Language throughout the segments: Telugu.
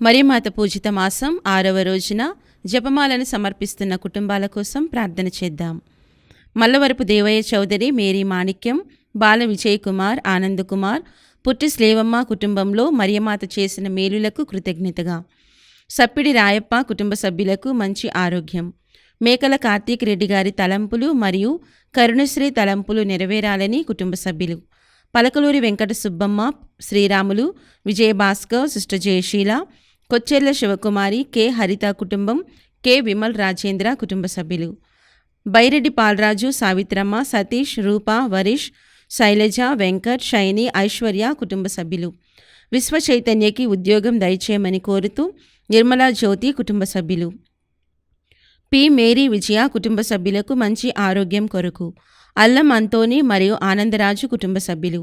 మరియమాత పూజిత మాసం 6వ రోజున జపమాలను సమర్పిస్తున్న కుటుంబాల కోసం ప్రార్థన చేద్దాం. మల్లవరపు దేవయ్య చౌదరి, మేరీ మాణిక్యం, బాల విజయ్ కుమార్, ఆనంద్ కుమార్, పుట్టి స్లేవమ్మ కుటుంబంలో మరియమాత చేసిన మేలులకు కృతజ్ఞతగా. సప్పిడి రాయప్ప కుటుంబ సభ్యులకు మంచి ఆరోగ్యం. మేకల కార్తీక్ రెడ్డి గారి తలంపులు మరియు కరుణశ్రీ తలంపులు నెరవేరాలని కుటుంబ సభ్యులు. పలకలూరి వెంకట సుబ్బమ్మ, శ్రీరాములు, విజయభాస్కర్, సిస్టర్ జయశీల, కొచ్చెర్ల శివకుమారి, కె హరిత కుటుంబం, కె విమల్ రాజేంద్ర కుటుంబ సభ్యులు. బైరెడ్డి పాలరాజు, సావిత్రమ్మ, సతీష్, రూప, వరీష్, శైలజ, వెంకట్, షైని, ఐశ్వర్య కుటుంబ సభ్యులు. విశ్వ చైతన్యకి ఉద్యోగం దయచేయమని కోరుతూ నిర్మలా జ్యోతి కుటుంబ సభ్యులు. పి మేరీ విజయ కుటుంబ సభ్యులకు మంచి ఆరోగ్యం కొరకు. అల్లం అంతోని మరియు ఆనందరాజు కుటుంబ సభ్యులు.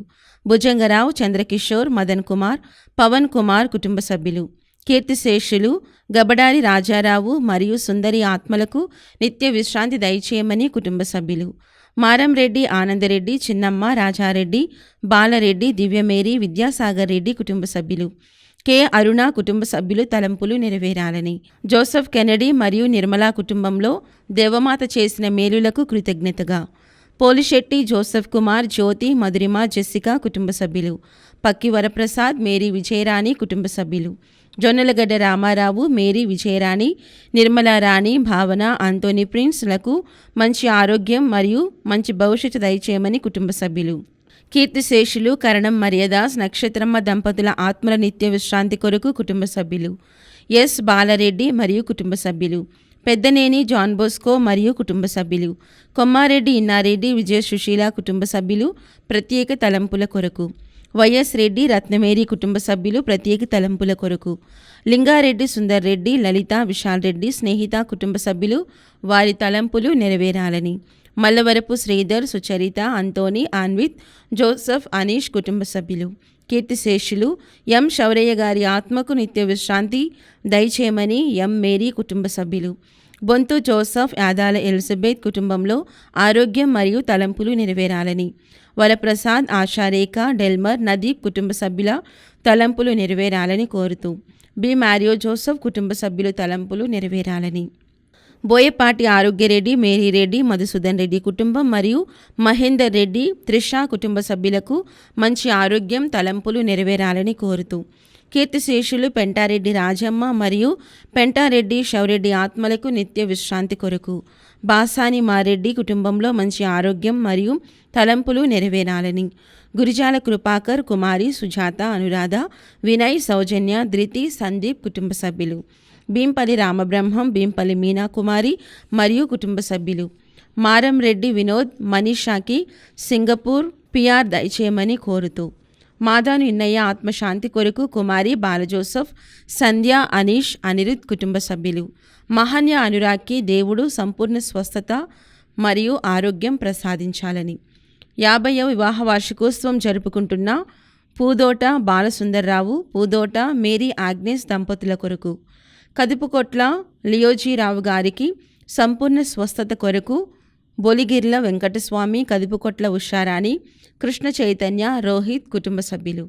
భుజంగరావు, చంద్రకిషోర్, మదన్ కుమార్, పవన్ కుమార్ కుటుంబ సభ్యులు. కీర్తిశేషులు గబడారి రాజారావు మరియు సుందరి ఆత్మలకు నిత్య విశ్రాంతి దయచేయమని కుటుంబ సభ్యులు. మారంరెడ్డి, ఆనందరెడ్డి, చిన్నమ్మ, రాజారెడ్డి, బాలరెడ్డి, దివ్యమేరీ, విద్యాసాగర్ రెడ్డి కుటుంబ సభ్యులు. కె అరుణ కుటుంబ సభ్యులు తలంపులు నెరవేరాలని. జోసెఫ్ కెనడీ మరియు నిర్మలా కుటుంబంలో దేవమాత చేసిన మేలులకు కృతజ్ఞతగా. పోలిశెట్టి జోసెఫ్ కుమార్, జ్యోతి, మధురిమ, జెస్సికా కుటుంబ సభ్యులు. పక్కి వరప్రసాద్, మేరీ విజయరాణి కుటుంబ సభ్యులు. జొన్నలగడ్డ రామారావు, మేరీ విజయరాణి, నిర్మలారాణి, భావన, ఆంటోనీ ప్రిన్స్లకు మంచి ఆరోగ్యం మరియు మంచి భవిష్యత్తు దయచేయమని కుటుంబ సభ్యులు. కీర్తిశేషులు కరణం మర్యాదాస్, నక్షత్రమ్మ దంపతుల ఆత్మల నిత్య విశ్రాంతి కొరకు కుటుంబ సభ్యులు. ఎస్ బాలరెడ్డి మరియు కుటుంబ సభ్యులు. పెద్దనేని జాన్ బోస్కో మరియు కుటుంబ సభ్యులు. కొమ్మారెడ్డి ఇన్నారెడ్డి, విజయ సుశీల కుటుంబ సభ్యులు ప్రత్యేక తలంపుల కొరకు. వైఎస్ రెడ్డి, రత్నమేరి కుటుంబ సభ్యులు ప్రత్యేక తలంపుల కొరకు. లింగారెడ్డి, సుందర్ రెడ్డి, లలిత, విశాల్ రెడ్డి, స్నేహిత కుటుంబ సభ్యులు వారి తలంపులు నెరవేరాలని. మల్లవరపు శ్రీధర్, సుచరిత, అంతోని, ఆన్విత్, జోసెఫ్, అనీష్ కుటుంబ సభ్యులు. కీర్తిశేషులు ఎం శౌరయ్య గారి ఆత్మకు నిత్య విశ్రాంతి దయచేయమని ఎం మేరీ కుటుంబ సభ్యులు. బొంతు జోసెఫ్, యాదాల ఎలిజబెత్ కుటుంబంలో ఆరోగ్యం మరియు తలంపులు నెరవేరాలని. వరప్రసాద్, ఆశారేఖ, డెల్మర్, నదీప్ కుటుంబ సభ్యుల తలంపులు నెరవేరాలని కోరుతూ బి మారియో జోసెఫ్ కుటుంబ సభ్యులు తలంపులు నెరవేరాలని. బోయపాటి ఆరోగ్యరెడ్డి, మేరీరెడ్డి, మధుసూదన్ రెడ్డి కుటుంబం మరియు మహేందర్ రెడ్డి, త్రిష కుటుంబ సభ్యులకు మంచి ఆరోగ్యం, తలంపులు నెరవేరాలని కోరుతూ కీర్తిశేషులు పెంటారెడ్డి రాజమ్మ మరియు పెంటారెడ్డి శౌరెడ్డి ఆత్మలకు నిత్య విశ్రాంతి కొరకు. బాసాని మారెడ్డి కుటుంబంలో మంచి ఆరోగ్యం మరియు తలంపులు నెరవేరాలని. గురిజాల కృపాకర్, కుమారి, సుజాత, అనురాధ, వినయ్, సౌజన్య, ధృతి, సందీప్ కుటుంబ సభ్యులు. భీంపల్లి రామబ్రహ్మం, భీంపల్లి మీనా కుమారి మరియు కుటుంబ సభ్యులు. మారంరెడ్డి వినోద్, మనీషాకి సింగపూర్ పిఆర్ దయచేయమని కోరుతూ మాదాను ఇన్నయ్య ఆత్మశాంతి కొరకు కుమారి, బాలజోసెఫ్, సంధ్య, అనీష్, అనిరుద్ కుటుంబ సభ్యులు. మహన్య అనురాగ్కి దేవుడు సంపూర్ణ స్వస్థత మరియు ఆరోగ్యం ప్రసాదించాలని. 50వ వివాహ వార్షికోత్సవం జరుపుకుంటున్న పూదోట బాలసుందర్రావు, పూదోట మేరీ ఆగ్నేస్ దంపతుల కొరకు. కదుపుకొట్ల లియోజీరావు గారికి సంపూర్ణ స్వస్థత కొరకు. బొలిగిర్ల వెంకటస్వామి, కదుపుకొట్ల ఉషారాణి, కృష్ణ చైతన్య, రోహిత్ కుటుంబ సభ్యులు.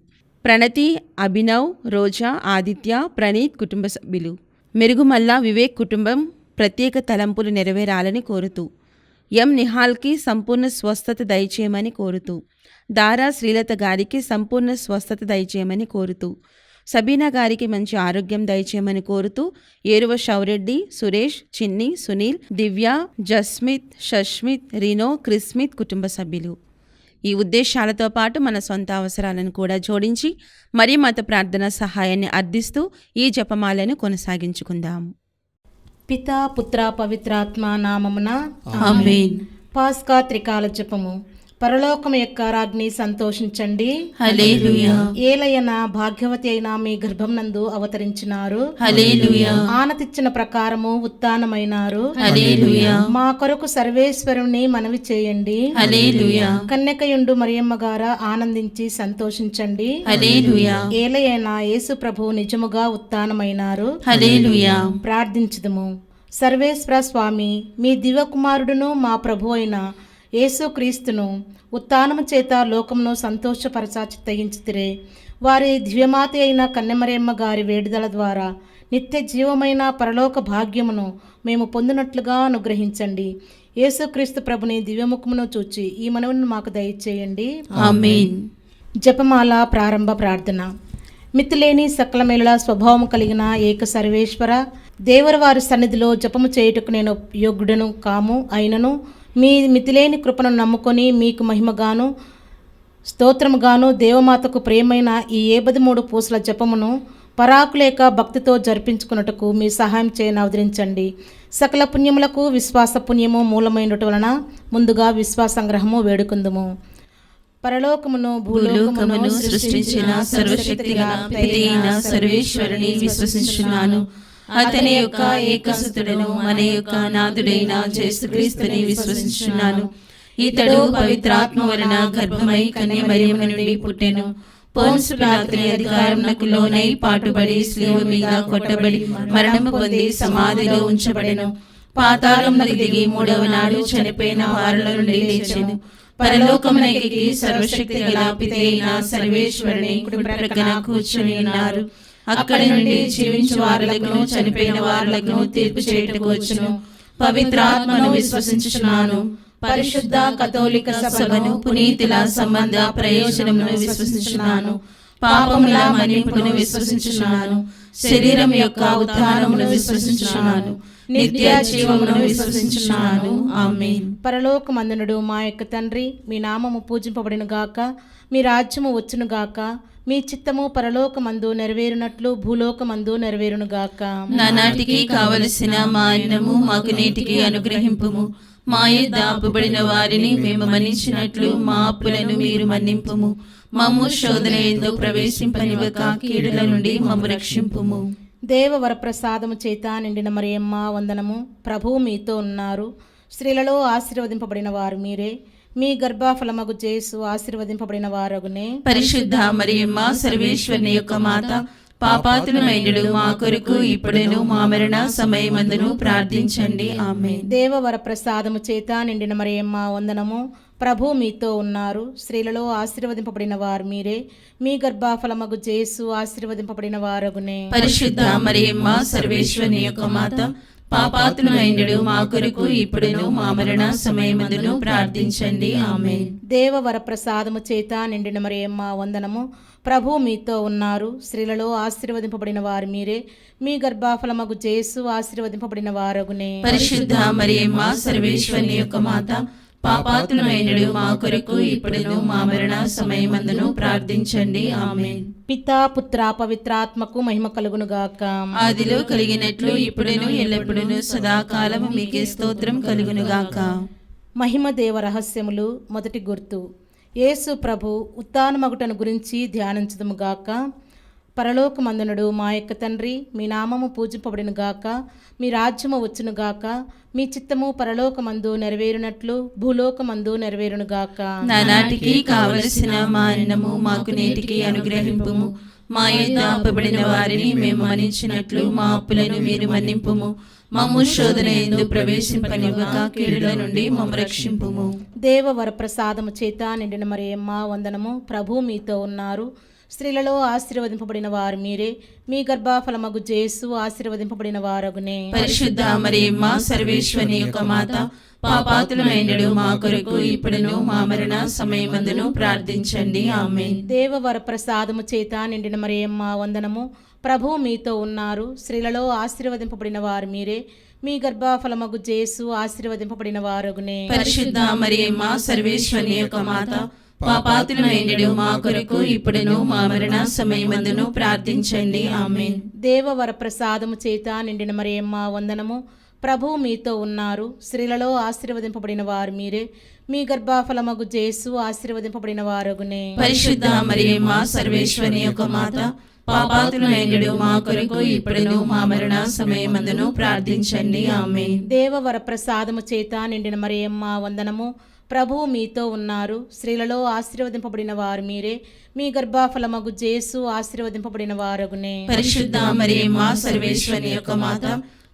ప్రణతి, అభినవ్, రోజా, ఆదిత్య, ప్రణీత్ కుటుంబ సభ్యులు. మెరుగుమల్ల వివేక్ కుటుంబం ప్రత్యేక తలంపులు నెరవేరాలని కోరుతూ ఎం నిహాల్కి సంపూర్ణ స్వస్థత దయచేయమని కోరుతూ దారా శ్రీలత గారికి సంపూర్ణ స్వస్థత దయచేయమని కోరుతూ సబీనా గారికి మంచి ఆరోగ్యం దయచేయమని కోరుతూ ఏరువ శౌరెడ్డి, సురేష్, చిన్ని, సునీల్, దివ్య, జస్మిత్, షష్మిత్, రినో, క్రిస్మిత్ కుటుంబ సభ్యులు. ఈ ఉద్దేశాలతో పాటు మన సొంత అవసరాలను కూడా జోడించి మరి మత ప్రార్థన సహాయాన్ని అర్థిస్తూ ఈ జపమాలను కొనసాగించుకుందాం. పితా, పుత్ర, పవిత్రాత్మ నామమున ఆమేన్. పాస్కా త్రికాల జపము. పరలోకము యొక్క రాజ్ఞి సంతోషించండి, హల్లెలూయా. ఏలయన భాగ్యవతి అయిన మీ గర్భం నందు అవతరించినారు, హల్లెలూయా. ఆనతిచ్చిన ప్రకారము ఉత్థానమైనారు, హల్లెలూయా. మా కొరకు సర్వేశ్వరుని మనవి చేయండి, హల్లెలూయా. కన్యకయుండు మరియమ్మ గారా ఆనందించి సంతోషించండి, హల్లెలూయా. ఏలయన యేసు ప్రభు నిజముగా ఉత్థానమైనారు. హల్లెలూయా. ప్రార్థించుదుము. సర్వేశ్వర స్వామి, మీ దివ్య కుమారుడును మా ప్రభు అయిన యేసుక్రీస్తును ఉత్థానము చేత లోకమును సంతోషపరచ చిత్తగించితిరే. వారి దివ్యమాత అయిన కన్యమరియమ్మ గారి వేడుదల ద్వారా నిత్య జీవమైన పరలోక భాగ్యమును మేము పొందినట్లుగా అనుగ్రహించండి. యేసుక్రీస్తు ప్రభుని దివ్యముఖమును చూచి ఈ మనవును మాకు దయచేయండి. ఆమేన్. జపమాల ప్రారంభ ప్రార్థన. మితిలేని సకల మేలుల స్వభావము కలిగిన ఏక సర్వేశ్వర, దేవర వారి సన్నిధిలో జపము చేయుటకు నేను యోగ్యుడను కాము అయినను మీ మితిలేని కృపను నమ్ముకొని మీకు మహిమగాను స్తోత్రముగాను దేవమాతకు ప్రియమైన ఈ 73 పూసల జపమును పరాకులేక భక్తితో జరిపించుకున్నట్టుకు మీ సహాయం చేయని అవతరించండి. సకల పుణ్యములకు విశ్వాస పుణ్యము మూలమైనటు వలన ముందుగా విశ్వాసంగ్రహము వేడుకుందుము. పరలోకమును భూలోకమును సృష్టించిన సర్వశక్తిగల పితైన సర్వేశ్వరుని విశ్వసించున్నాను. అతని యొక్క ఏకసుతుడను మన యొక్క నాథుడైన యేసుక్రీస్తుని విశ్వసించున్నాను. ఇతడు పవిత్రాత్మ వలన గర్భమై కన్యమరియమ్మ నుండి పుట్టెను. పోన్సు పిలాతుని అధికారమునకు లోనై పాటుబడి శిలువ మీద కొట్టబడి మరణము పొంది సమాధిలో ఉంచబడెను. పాతాళమునకు దిగి 3వ నాడు చనిపోయిన వారిలో నుండి లేచెను. పరలోకమునెక్కి సర్వశక్తి గల పితైన సర్వేశ్వరుని కుడి ప్రక్కన కూర్చుని ఉన్నారు. అక్కడి నుండి జీవించు వారులకును చనిపోయిన వారులకును తీర్పు చేయుటకు వచ్చును. పవిత్రాత్మను విశ్వసించుచున్నాను. పరిశుద్ధ కథోలిక సభను పునీతుల సంబంధ ప్రయోజనమును విశ్వసించుచున్నాను. పాపముల మన్నింపును విశ్వసించుచున్నాను. శరీరం యొక్క ఉత్థానమును విశ్వసించుచున్నాను. నిత్య జీవమును విశ్వసించుచున్నాను. ఆమేన్. పరలోకమందునుడు మా యొక్క తండ్రి, మీ నామము పూజింపబడిన గాక, మీ రాజ్యము వచ్చును గాక, మీ చిత్తము పరలోకమందు నెరవేరునట్లు భూలోకమందు నెరవేరును గాక. నానాటికి కావలసిన మా అన్నము మాకు నేటికి అనుగ్రహింపుము. మా యొద్ద అప్పుబడిన వారిని మేము మన్నించినట్లు మా అప్పులను మీరు మన్నింపుము. మమ్ము శోధన యందు ప్రవేశింపనివ్వక కీడుల నుండి మమ్ము రక్షింపుము. దేవ వరప్రసాదము చేత నిండిన మరియమ్మ వందనము. ప్రభువు మీతో ఉన్నారు. స్త్రీలలో ఆశీర్వదింపబడిన వారు మీరే. మీ గర్భఫలమగు యేసు ఆశీర్వదింపబడిన వారగునే. పరిశుద్ధ మరియమ్మ సర్వేశ్వరుని యొక్క మాత, పాపాత్ములమైనడు మా కొరకు ఇప్పుడును మా మరణ సమయమందును ప్రార్థించండి. ఆమేన్. దేవ వరప్రసాదము చేత నిండిన మరియమ్మ వందనము. ప్రభు మీతో ఉన్నారు. స్త్రీలలో ఆశీర్వదింపబడిన వారు మీరే. మీ గర్భఫలమగు యేసు ఆశీర్వదింపబడిన వారగునే. పరిశుద్ధ మరియమ్మ సర్వేశ్వరుని యొక్క మాత, పాపాత్ములమైనడు మా కొరకు ఇప్పుడును మా మరణ సమయమందును ప్రార్థించండి. ఆమేన్. దేవ వరప్రసాదము చేత నిండిన మరియమ్మ వందనము. ప్రభు మీతో ఉన్నారు. స్త్రీలలో ఆశీర్వదింపబడిన వారు మీరే. మీ గర్భఫలమగు యేసు ఆశీర్వదింపబడిన వారగునే. పరిశుద్ధ మరియమ్మ సర్వేశ్వరుని యొక్క మాత, పాపాత్ములమైనడు మా కొరకు ఇప్పుడును మా మరణ సమయమందును ప్రార్థించండి. ఆమేన్. పితా పుత్ర పవిత్రాత్మకు మహిమ కలుగును గాక. ఆదిలో కలిగినట్లు ఇప్పుడును ఎల్లప్పుడును సదాకాలము మీకే స్తోత్రం కలుగును గాక. మహిమ దేవ రహస్యములు. మొదటి గుర్తు. యేసు ప్రభు ఉత్థానమగుటను గురించి ధ్యానించదుము గాక. పరలోకమందునుడు మా యొక్క తండ్రి, మీ నామము పూజింపబడిన గాక, మీ రాజ్యము వచ్చును గాక, మీ చిత్తము పరలోకమందు నెరవేరునట్లు భూలోకమందు నెరవేరును గాక. నానాటికి కావలసిన మా అన్నము మాకు నేటికి అనుగ్రహింపుము. మా యొద్ద అప్పుబడిన వారిని మేము మన్నించినట్లు మా అప్పులను మీరు మన్నింపుము. మమ్ము శోధన యందు ప్రవేశింపనివ్వక కీడుల నుండి మమ్ము రక్షింపుము. దేవ వరప్రసాదము చేత నిండిన మరియమ్మ వందనము. ప్రభు మీతో ఉన్నారు. స్త్రీలలో ఆశీర్వదింపబడిన వారు మీరే. మీ గర్భఫలమగు యేసు ఆశీర్వదింపబడిన వారగునే. పరిశుద్ధ మరియమ్మ సర్వేశ్వరుని యొక్క మాత, పాపాత్ములమైనడు మా కొరకు ఇప్పుడును మా మరణ సమయమందును ప్రార్థించండి. ఆమేన్. దేవ వరప్రసాదము చేత నిండిన మరియమ్మ వందనము. ప్రభు మీతో ఉన్నారు. స్త్రీలలో ఆశీర్వదింపబడిన వారు మీరే. మీ గర్భఫలమగు యేసు ఆశీర్వదింపబడిన వారగునే. పరిశుద్ధ మరియమ్మ సర్వేశ్వరుని యొక్క మాత, పాపాత్ములమైనడు మా కొరకు ఇప్పుడును మా మరణ సమయమందును ప్రార్థించండి. ఆమేన్. దేవ వరప్రసాదము చేత నిండిన మరియమ్మ వందనము. ప్రభు మీతో ఉన్నారు. స్త్రీలలో ఆశీర్వదింపబడిన వారు మీరే. మీ గర్భఫలమగు యేసు ఆశీర్వదింపబడిన వారగునే. పరిశుద్ధ మరియమ్మ సర్వేశ్వరుని యొక్క మాత, పాపాత్ములమైనడు మా కొరకు ఇప్పుడును మా మరణ సమయమందును ప్రార్థించండి. ఆమేన్. దేవ వరప్రసాదము చేత నిండిన మరియమ్మ వందనము. ప్రభు మీతో ఉన్నారు. స్త్రీలలో ఆశీర్వదింపబడిన వారు మీరే. మీ గర్భఫలమగు యేసు ఆశీర్వదింపబడిన వారగునే. పరిశుద్ధ మరియమ్మ సర్వేశ్వరుని యొక్క మాత,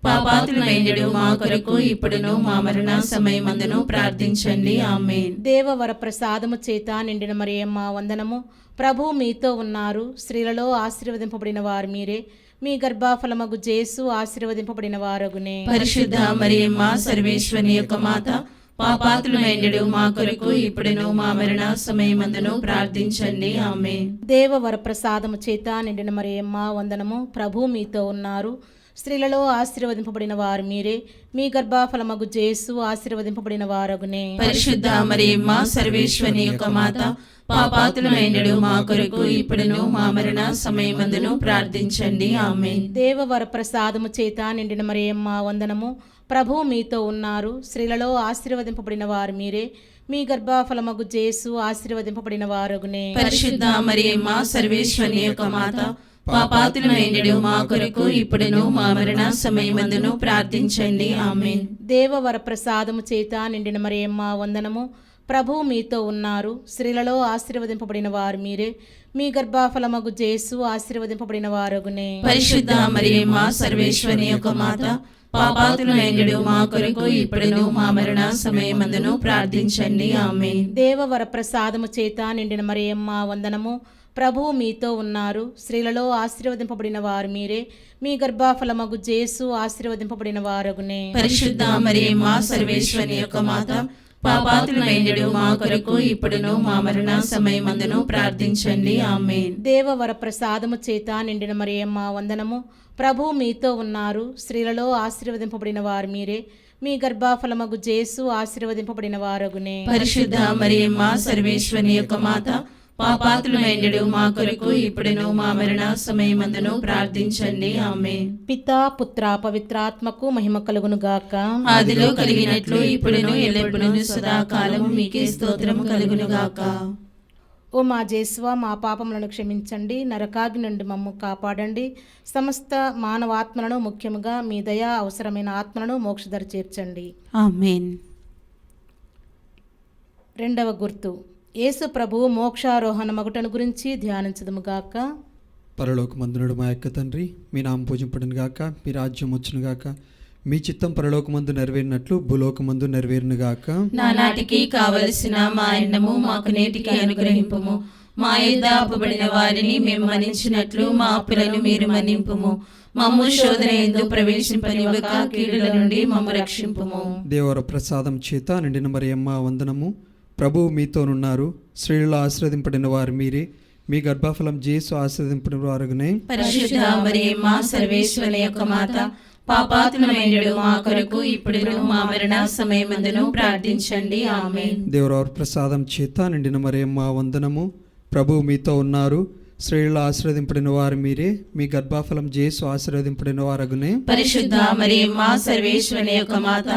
పాపాత్ములైనడు మా కొరకు ఇప్పుడును మా మరణ సమయమందును ప్రార్థించండి. ఆమేన్. దేవవర ప్రసాదము చేత నిండిన మరియమ్మ వందనము. ప్రభు మీతో ఉన్నారు. స్త్రీలలో ఆశీర్వదింపబడిన వారు మీరే. మీ గర్భఫలమగు జేసు ఆశీర్వదింపబడిన వారగునే. పరిశుద్ధ మరియమ్మ సర్వేశ్వరి యొక్క మాత, పాపాత్ములైనడు మా కొరకు ఇప్పుడును మా మరణ సమయమందును ప్రార్థించండి. ఆమేన్. దేవవర ప్రసాదము చేత నిండిన మరియమ్మ వందనము. ప్రభు మీతో ఉన్నారు. స్త్రీలలో ఆశీర్వదింపబడిన వారు మీరే. మీ గర్భఫలమగు జేసు ఆశీర్వదింపబడిన వారగునే. పరిశుద్ధ మరియమ్మ సర్వేశ్వరి యొక్క మాత, పాపాత్ములైనడు మా కొరకు ఇప్పుడును మా మరణ సమయమందును ప్రార్థించండి. ఆమేన్. దేవవర ప్రసాదము చేత నిండిన మరియమ్మ వందనము. ప్రభు మీతో ఉన్నారు. స్త్రీలలో ఆశీర్వదింపబడిన వారు మీరే. మీ గర్భఫలమగు జేసు ఆశీర్వదింపబడిన వారగునే. పరిశుద్ధ మరియమ్మ సర్వేశ్వరి యొక్క మాత, పాపాత్ములైనడు మా కొరకు ఇప్పుడును మా మరణ సమయమందును ప్రార్థించండి. ఆమేన్. దేవవర ప్రసాదము చేత నిండిన మరియమ్మ వందనము. ప్రభు మీతో ఉన్నారు. స్త్రీలలో ఆశీర్వదింపబడిన వారు మీరే. మీ గర్భఫలమగు జేసు ఆశీర్వదింపబడిన వారగునే. పరిశుద్ధ మరియమ్మ సర్వేశ్వరి యొక్క మాత, పాపాత్ములైనడు మా కొరకు ఇప్పుడును మా మరణ సమయమందును ప్రార్థించండి. ఆమేన్. దేవవర ప్రసాదము చేత నిండిన మరియమ్మ వందనము. ప్రభు మీతో ఉన్నారు. స్త్రీలలో ఆశీర్వదింపబడిన వారు మీరే. మీ గర్భఫలమగు జేసు ఆశీర్వదింపబడిన వారగునే. పరిశుద్ధ మరియమ్మ సర్వేశ్వరి యొక్క మాత, పాపాత్ములైనడు మా కొరకు ఇప్పుడును మా మరణ సమయమందును ప్రార్థించండి. ఆమేన్. దేవవర ప్రసాదము చేత నిండిన మరియమ్మ వందనము. ప్రభు మీతో ఉన్నారు. స్త్రీలలో ఆశీర్వదింపబడిన వారు మీరే. మీ గర్భఫలమగు జేసు ఆశీర్వదింపబడిన వారగునే. పరిశుద్ధ మరియమ్మ సర్వేశ్వరి యొక్క మాత, పాపాత్ములైనడు మా కొరకు ఇప్పుడును మా మరణ సమయమందును ప్రార్థించండి. ఆమేన్. పితా పుత్ర పవిత్రాత్మకు మహిమ కలుగును గాక. ఆదిలో కలిగినట్లు ఇప్పుడును ఎల్లప్పుడూ సదాకాలము మీకే స్తోత్రము కలుగును గాక. ఓ మా జేసువ, మా పాపములను క్షమించండి. నరకాగ్ని నుండి మమ్ము కాపాడండి. సమస్త మానవాత్మలను, ముఖ్యముగా మీ దయ అవసరమైన ఆత్మలను మోక్షధర చేర్చండి. ఆమేన్. రెండవ గుర్తు, యేసు ప్రభువు మోక్షారోహణ మగుటను గురించి ధ్యానించదుము గాక. పరలోకమందునుడు మా యొక్క తండ్రి, మీ నామం పూజింపడును గాక. మీ రాజ్యం వచ్చును గాక. మీ చిత్తం పరలోకమందు నెరవేరినట్లు భూలోకమందు నెరవేరును గాక. నానాటికి కావలసిన మా అన్నము మాకు నేటికి అనుగ్రహింపుము. మా యందు అప్పుబడిన వారిని మేము మన్నించినట్లు మా అప్పులను మీరు మన్నింపుము. మమ్ము శోధన యందు ప్రవేశింపనివ్వక కీడుల నుండి మమ్ము రక్షింపుము. దేవర ప్రసాదం చేత నిండిన మరియమ్మ వందనము. ప్రభువు మీతోనున్నారు. స్త్రీలలో ఆశీర్వదింపడిన వారు మీరే. మీ గర్భఫలం జేసు ఆశీర్వదింపడిన వారగునే. పరిశుద్ధ మరియమ్మ సర్వేశ్వరి యొక్క మాత, పాపాత్ములైనడు మా కొరకు ఇప్పుడును మా మరణ సమయమందును ప్రార్థించండి. ఆమేన్. దేవర ప్రసాదం చేత నిండిన మరియమ్మ వందనము. ప్రభువు మీతో ఉన్నారు. స్త్రీలలో ఆశీర్వదింపడిన వారు మీరే. మీ గర్భఫలం జేసు ఆశీర్వదింపడిన వారగునే. పరిశుద్ధ మరియమ్మ సర్వేశ్వరి యొక్క మాత,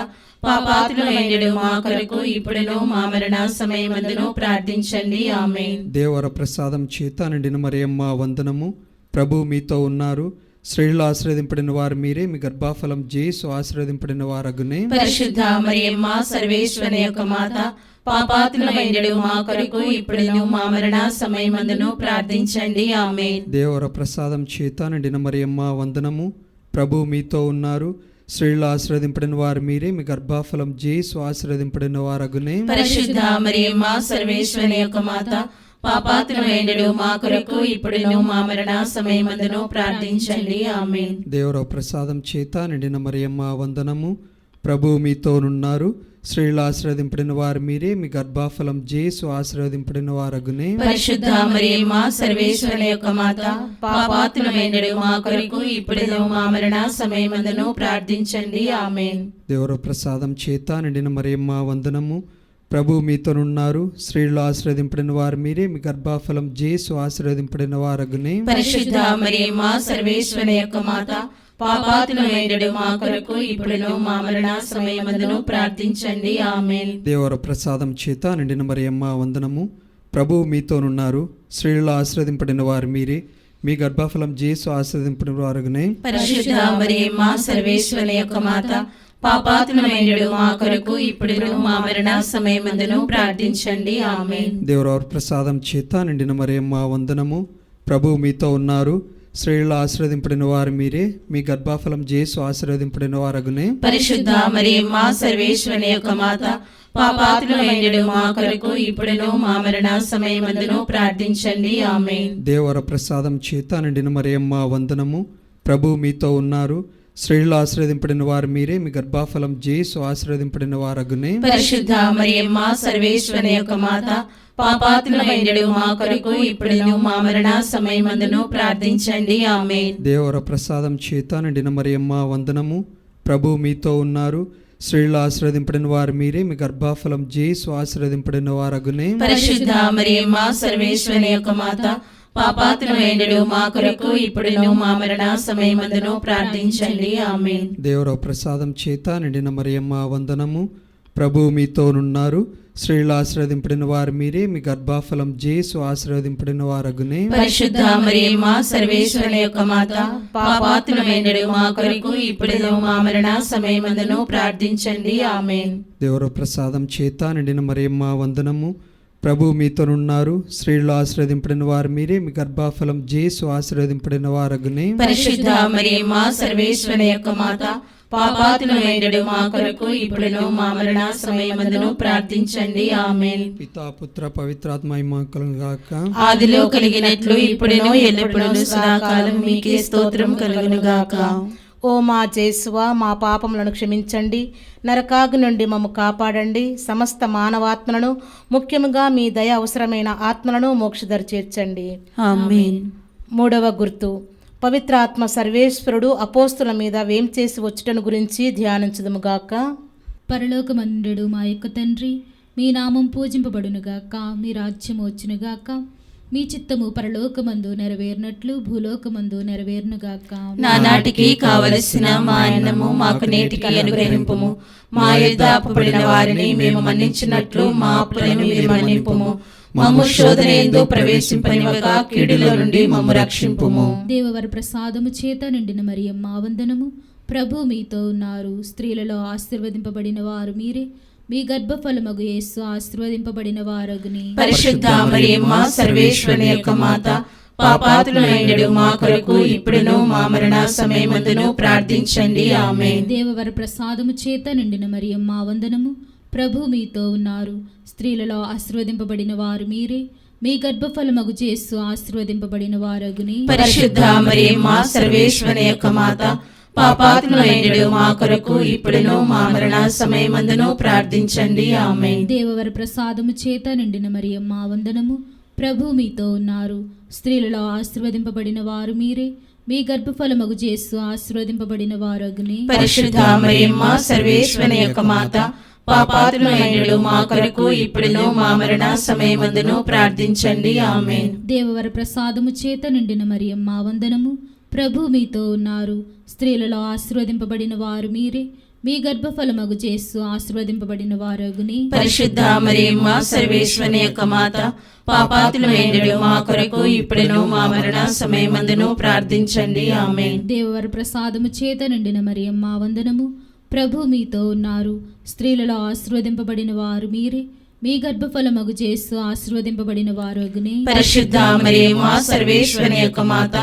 పాపాత్ములైనడు మా కొరకు ఇప్పుడును మా మరణ సమయమందును ప్రార్థించండి. ఆమేన్. దేవర ప్రసాదం చేత నిండిన మరియమ్మ వందనము. ప్రభువు మీతో ఉన్నారు. స్త్రీలలో ఆశీర్వదింపడిన వారు మీరే. మీ గర్భఫలం జేసు ఆశీర్వదింపడిన వారగునే. పరిశుద్ధ మరియమ్మ సర్వేశ్వరి యొక్క మాత, పాపాత్ములైనడు మా కొరకు ఇప్పుడును మా మరణ సమయమందును ప్రార్థించండి. ఆమేన్. దేవర ప్రసాదం చేత నిండిన మరియమ్మ వందనము. ప్రభువు మీతో ఉన్నారు. స్త్రీలలో ఆశీర్వదింపడిన వారు మీరే. మీ గర్భఫలం జేసు ఆశీర్వదింపడిన వారగునే. పరిశుద్ధ మరియమ్మ సర్వేశ్వరి యొక్క మాత, పాపాత్ములైనడు మా కొరకు ఇప్పుడును మా మరణ సమయమందును ప్రార్థించండి. ఆమేన్. దేవర ప్రసాదం చేత నిండిన మరియమ్మ వందనము. ప్రభువు మీతోనున్నారు. స్త్రీలలో ఆశీర్వదింపడిన వారు మీరే. మీ గర్భఫలం జేసు ఆశీర్వదింపడిన వారగునే. పరిశుద్ధ మరియమ్మ సర్వేశ్వరి యొక్క మాత, పాపాత్ములైనడు మా కొరకు ఇప్పుడును మా మరణ సమయమందును ప్రార్థించండి. ఆమేన్. దేవర ప్రసాదం చేత నిండిన మరియమ్మ వందనము. ప్రభువు మీతోనున్నారు. స్త్రీలలో ఆశీర్వదింపడిన వారు మీరే. మీ గర్భఫలం జేసు ఆశీర్వదింపడిన వారగునే. పరిశుద్ధ మరియమ్మ సర్వేశ్వరి యొక్క మాత, పాపాత్ములైనడు మా కొరకు ఇప్పుడును మా మరణ సమయమందును ప్రార్థించండి. ఆమేన్. దేవర ప్రసాదం చేత నిండిన మరియమ్మ వందనము. ప్రభువు మీతోనున్నారు. స్త్రీలలో ఆశీర్వదింపడిన వారు మీరే. మీ గర్భఫలం జేసు ఆశీర్వదింపడిన వారగునే. పరిశుద్ధ మరియమ్మ సర్వేశ్వరి యొక్క మాత, పాపాత్ములైనడు మా కొరకు ఇప్పుడును మా మరణ సమయమందును ప్రార్థించండి. ఆమేన్. దేవర ప్రసాదం చేత నిండిన మరియమ్మ వందనము. ప్రభువు మీతో ఉన్నారు. స్త్రీలలో ఆశీర్వదింపబడిన వారు మీరే, మీ గర్భఫలం జేసు ఆశీర్వదింపబడిన వారగునే. పరిశుద్ధ మరియమ్మ సర్వేశ్వరుని యొక్క మాత, పాపాత్ములమైనడు మా కొరకు ఇప్పుడును మా మరణ సమయమందును ప్రార్థించండి. ఆమేన్. దేవర ప్రసాదం చేత నిండిన మరియమ్మ వందనము. ప్రభు మీతో ఉన్నారు. స్త్రీలలో ఆశీర్వదింపబడిన వారు మీరే, మీ గర్భఫలం జేసు ఆశీర్వదింపబడిన వారగునే. పరిశుద్ధ మరియమ్మ సర్వేశ్వరుని యొక్క మాత, పాపాత్ములమైనడు మా కొరకు ఇప్పుడును మా మరణ సమయమందును ప్రార్థించండి. ఆమేన్. దేవర ప్రసాదం చేత నిండిన మరియమ్మ వందనము. ప్రభు మీతో ఉన్నారు. స్త్రీలలో ఆశీర్వదింపబడిన వారు మీరే, మీ గర్భఫలం జేసు ఆశీర్వదింపబడిన వారగునే. పరిశుద్ధ మరియమ్మ సర్వేశ్వరుని యొక్క మాత, పాపాత్ములమైనడు మా కొరకు ఇప్పుడును మా మరణ సమయమందును ప్రార్థించండి. ఆమేన్. దేవర ప్రసాదం చేత నిండిన మరియమ్మ వందనము. ప్రభు మీతోనున్నారు. స్త్రీలలో ఆశీర్వదింపబడిన వారు మీరే, మీ గర్భఫలం జేసు ఆశీర్వదింపబడిన వారగునే. పరిశుద్ధ మరియమ్మ సర్వేశ్వరుని యొక్క మాత, పాపాత్ములమైనడు మా కొరకు ఇప్పుడును మా మరణ సమయమందును ప్రార్థించండి. ఆమేన్. దేవర ప్రసాదం చేత నిండిన మరియమ్మ వందనము. ప్రభు మీతోనున్నారు. స్త్రీలలో ఆశీర్వదింపబడిన వారు మీరే, మీ గర్భఫలం జేసు ఆశీర్వదింపబడిన వారగునే. పరిశుద్ధ మరియమ్మ సర్వేశ్వరుని యొక్క మాత, పాపాత్ములమైనడు మా కొరకు ఇప్పుడును మా మరణ సమయమందును ప్రార్థించండి. ఆమేన్. పితా పుత్ర పవిత్రాత్మ మహిమ కలుగును గాక. ఆదిలో కలిగినట్లు ఇప్పుడును ఎల్లప్పుడూ సదాకాలం మీకే స్తోత్రం కలుగును గాక. ఓ మా జేసువా, మా పాపములను క్షమించండి, నరకాగ్ని నుండి మమ్ము కాపాడండి, సమస్త మానవాత్మలను, ముఖ్యముగా మీ దయ అవసరమైన ఆత్మలను మోక్షదరి చేర్చండి. ఆమేన్. మూడవ గుర్తు, పవిత్రాత్మ సర్వేశ్వరుడు అపోస్తుల మీద వేం చేసి వచ్చుటను గురించి ధ్యానించుదుముగాక. పరలోకమందుడు మా యొక్క తండ్రి, మీ నామం పూజింపబడునుగాక, మీ రాజ్యం వచ్చునుగాక, మీ చిత్తము పరలోకమందు నెరవేరినట్లు భూలోకమందు నెరవేరునుగాక. నానాటికి కావలసిన మా అన్నము మాకు నేటికి అనుగ్రహింపుము. మా యొద్ద అప్పుబడిన వారిని మేము మన్నించినట్లు మా అప్పులను మీరు మన్నింపుము. మమ్ము శోధన యందు ప్రవేశింపనివ్వక కీడులో నుండి మమ్ము రక్షింపుము. దేవవర ప్రసాదము చేత నిండిన మరియమ్మ వందనము. ప్రభు మీతో ఉన్నారు. స్త్రీలలో ఆశీర్వదింపబడిన వారు మీరే, మీ గర్భఫలమగు యేసు ఆశీర్వదింపబడిన వారగుని. పరిశుద్ధ మరియమ్మ సర్వేశ్వరుని యొక్క మాత, పాపాత్ములమైనడు మా కొరకు ఇప్పుడును మా మరణ సమయమందును ప్రార్థించండి. ఆమేన్. దేవవర ప్రసాదము చేత నిండిన మరియమ్మ వందనము. ప్రభు మీతో ఉన్నారు. స్త్రీలలో ఆశీర్వదింపబడిన వారు మీరే, మీ గర్భఫలమగు యేసు ఆశీర్వదింపబడిన వారగుని. పరిశుద్ధ మరియమ్మ సర్వేశ్వరుని యొక్క మాత, పాపాత్ములైనడు మా కొరకు ఇప్పుడును మా మరణ సమయమందును ప్రార్థించండి. ఆమేన్. దేవవర ప్రసాదము చేత నిండిన మరియమ్మ వందనము. ప్రభు మీతో ఉన్నారు. స్త్రీలలో ఆశీర్వదింపబడిన వారు మీరే, మీ గర్భఫలమగు యేసు ఆశీర్వదింపబడిన వారగుని. పరిశుద్ధ మరియమ్మ సర్వేశ్వరుని యొక్క మాత, పాపాత్ములైనడు మా కొరకు ఇప్పుడును మా మరణ సమయమందును ప్రార్థించండి. ఆమేన్. దేవవర ప్రసాదము చేత నిండిన మరియమ్మ వందనము. ప్రభు మీతో ఉన్నారు. స్త్రీలలో ఆశీర్వదింపబడిన వారు మీరే, మీ గర్భఫలమగు యేసు ఆశీర్వదింపబడిన వారగుని. పరిశుద్ధ మరియమ్మ సర్వేశ్వరుని యొక్క మాత, పాపాత్ములైనడు మా కొరకు ఇప్పుడును మా మరణ సమయమందును ప్రార్థించండి. ఆమేన్. దేవవర ప్రసాదము చేత నిండిన మరియమ్మ వందనము. ప్రభు మీతో ఉన్నారు. స్త్రీలలో ఆశీర్వదింపబడిన వారు మీరే, మీ గర్భఫలమగు యేసు ఆశీర్వదింపబడిన వారగుని. పరిశుద్ధ మరియమ్మ సర్వేశ్వరుని యొక్క మాత,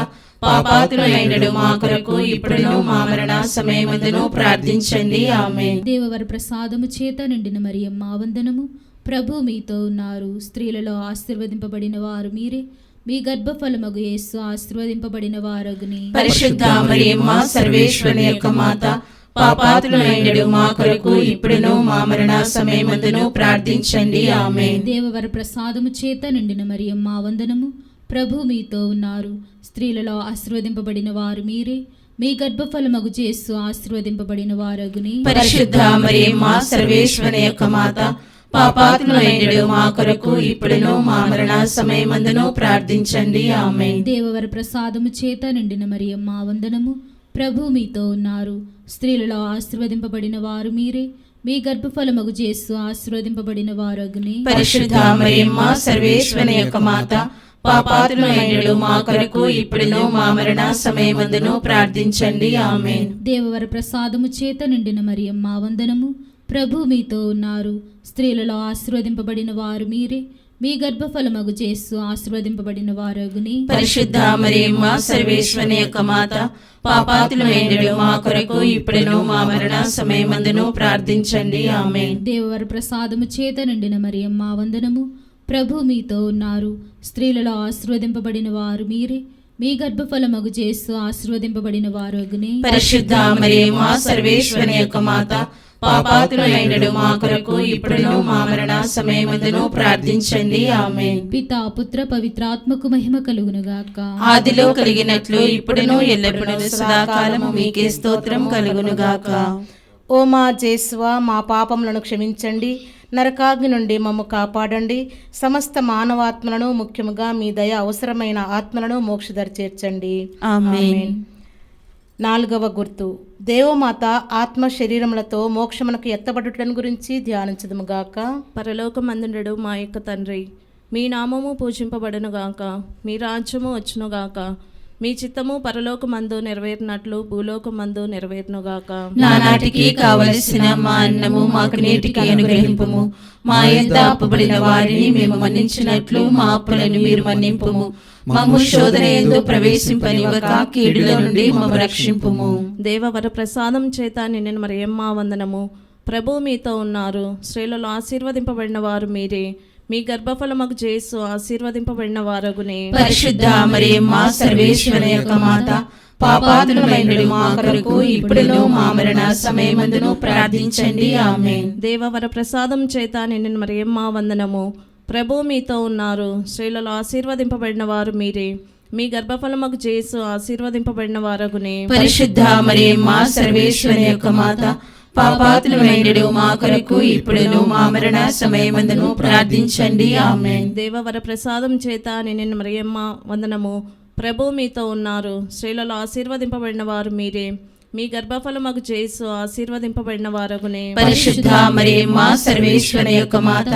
పాపాత్ములైనడు మా కొరకు ఇప్పుడును మా మరణ సమయమందును ప్రార్థించండి. ఆమేన్. దేవవర ప్రసాదము చేత నిండిన మరియమ్మ వందనము. ప్రభు మీతో ఉన్నారు. స్త్రీలలో ఆశీర్వదింపబడిన వారు మీరే, మీ గర్భఫలమగు యేసు ఆశీర్వదింపబడిన వారగుని. పరిశుద్ధ మరియమ్మ సర్వేశ్వరుని యొక్క మాత, పాపాత్ములైనడు మా కొరకు ఇప్పుడును మా మరణ సమయమందును ప్రార్థించండి. ఆమేన్. దేవవర ప్రసాదము చేత నిండిన మరియమ్మ వందనము. ప్రభు మీతో ఉన్నారు. స్త్రీలలో ఆశీర్వదింపబడిన వారు మీరే, మీ గర్భఫలమగు యేసు ఆశీర్వదింపబడిన వారగుని. పరిశుద్ధ మరియమ్మ సర్వేశ్వరుని యొక్క మాత, పాపాత్ములైనడు మా కొరకు ఇప్పుడును మా మరణ సమయమందును ప్రార్థించండి. ఆమేన్. దేవవర ప్రసాదము చేత నిండిన మరియమ్మ వందనము. ప్రభు మీతో ఉన్నారు. స్త్రీలలో ఆశీర్వదింపబడిన వారు మీరే, మీ గర్భఫలమగు యేసు ఆశీర్వదింపబడిన వారగుని. పరిశుద్ధ మరియమ్మ సర్వేశ్వరుని యొక్క మాత, పాపాత్ములైనడు మా కొరకు ఇప్పుడును మా మరణ సమయమందును ప్రార్థించండి. ఆమేన్. దేవవర ప్రసాదము చేత నిండిన మరియమ్మ వందనము. ప్రభు మీతో ఉన్నారు. స్త్రీలలో ఆశీర్వదింపబడిన వారు మీరే, మీ గర్భఫలమగు చేస్తూ ఆశీర్వదింపబడిన వారగుని పరిశుద్ధ మరియమ్మ సర్వేశ్వరుని యొక్క మాత, పాపాత్ములమైనడు మా కొరకు ఇప్పుడును మా మరణ సమయమందును ప్రార్థించండి. ఆమేన్. దేవవర ప్రసాదము చేత నిండిన మరియమ్మ వందనము. ప్రభు మీతో ఉన్నారు. స్త్రీలలో ఆశీర్వదింపబడిన వారు మీరే. మీ గర్భఫలమగు చేస్తూ ఆశీర్వదింపబడిన వారగుని పరిశుద్ధ మరియమ్మ సర్వేశ్వరుని యొక్క మాత, పాపాత్ములమైనడు మా కొరకు ఇప్పుడును మా మరణ సమయమందును ప్రార్థించండి. ఆమేన్. పితా పుత్ర పవిత్రాత్మకు మహిమ కలుగునుగాక. ఆదిలో కలిగినట్లు ఇప్పుడును ఎల్లప్పుడూ సదాకాలము మీకే స్తోత్రం కలుగునుగాక. ఓ మా జేసువా, మా పాపములను క్షమించండి, నరకాగ్ని నుండి మమ్ము కాపాడండి, సమస్త మానవాత్మలను ముఖ్యముగా మీ దయ అవసరమైన ఆత్మలను మోక్షదరి చేర్చండి. ఆమేన్. 4వ గుర్తు, దేవమాత ఆత్మ శరీరములతో మోక్షమునకు ఎత్తబడుటను గురించి ధ్యానించదుముగాక. పరలోకమందుండెడు మా యొక్క తండ్రి, మీ నామము పూజింపబడునుగాక, మీ రాజ్యము వచ్చునుగాక, మీ చిత్తము పరలోకమందు నెరవేరినట్లు భూలోకమందు నెరవేరునుగాక. నానాటికి కావలసిన మా అన్నము మాకు నేటికి అనుగ్రహింపుము. మా యొద్ద అప్పుబడిన వారిని మేము మన్నించినట్లు మా అప్పులను మీరు మన్నింపుము. మమ్ము శోధన యందు ప్రవేశింపనివ్వక కీడుల నుండి మమ్ము రక్షింపుము. దేవవర ప్రసాదం చేత నిన్న మరియమ్మ వందనము. ప్రభు మీతో ఉన్నారు. స్త్రీలలో ఆశీర్వదింపబడిన వారు మీరే. మీ గర్భఫలమగు జేసు ఆశీర్వదింపబడిన వారగునే. పరిశుద్ధ మరియమ్మ సర్వేశ్వరుని యొక్క మాత, పాపాత్ములమైనడు మా కొరకు ఇప్పుడును మా మరణ సమయమందును ప్రార్థించండి. ఆమేన్. దేవవర ప్రసాదం చేత నిన్న మరియమ్మ వందనము. ప్రభు మీతో ఉన్నారు. స్త్రీలలో ఆశీర్వదింపబడిన వారు మీరే. మీ గర్భఫలమగు జేసు ఆశీర్వదింపబడిన వారగునే. పరిశుద్ధ మరియమ్మ సర్వేశ్వరుని యొక్క మాత, పాపాత్ములమైనడు మా కొరకు ఇప్పుడును మా మరణ సమయమందును ప్రార్థించండి. ఆమేన్. దేవవర ప్రసాదం చేత నిన్న మరియమ్మ వందనము. ప్రభు మీతో ఉన్నారు. స్త్రీలలో ఆశీర్వదింపబడిన వారు మీరే. మీ గర్భఫలమగు జేసు ఆశీర్వదింపబడిన వారగునే. పరిశుద్ధ మరియమ్మ సర్వేశ్వరుని యొక్క మాత,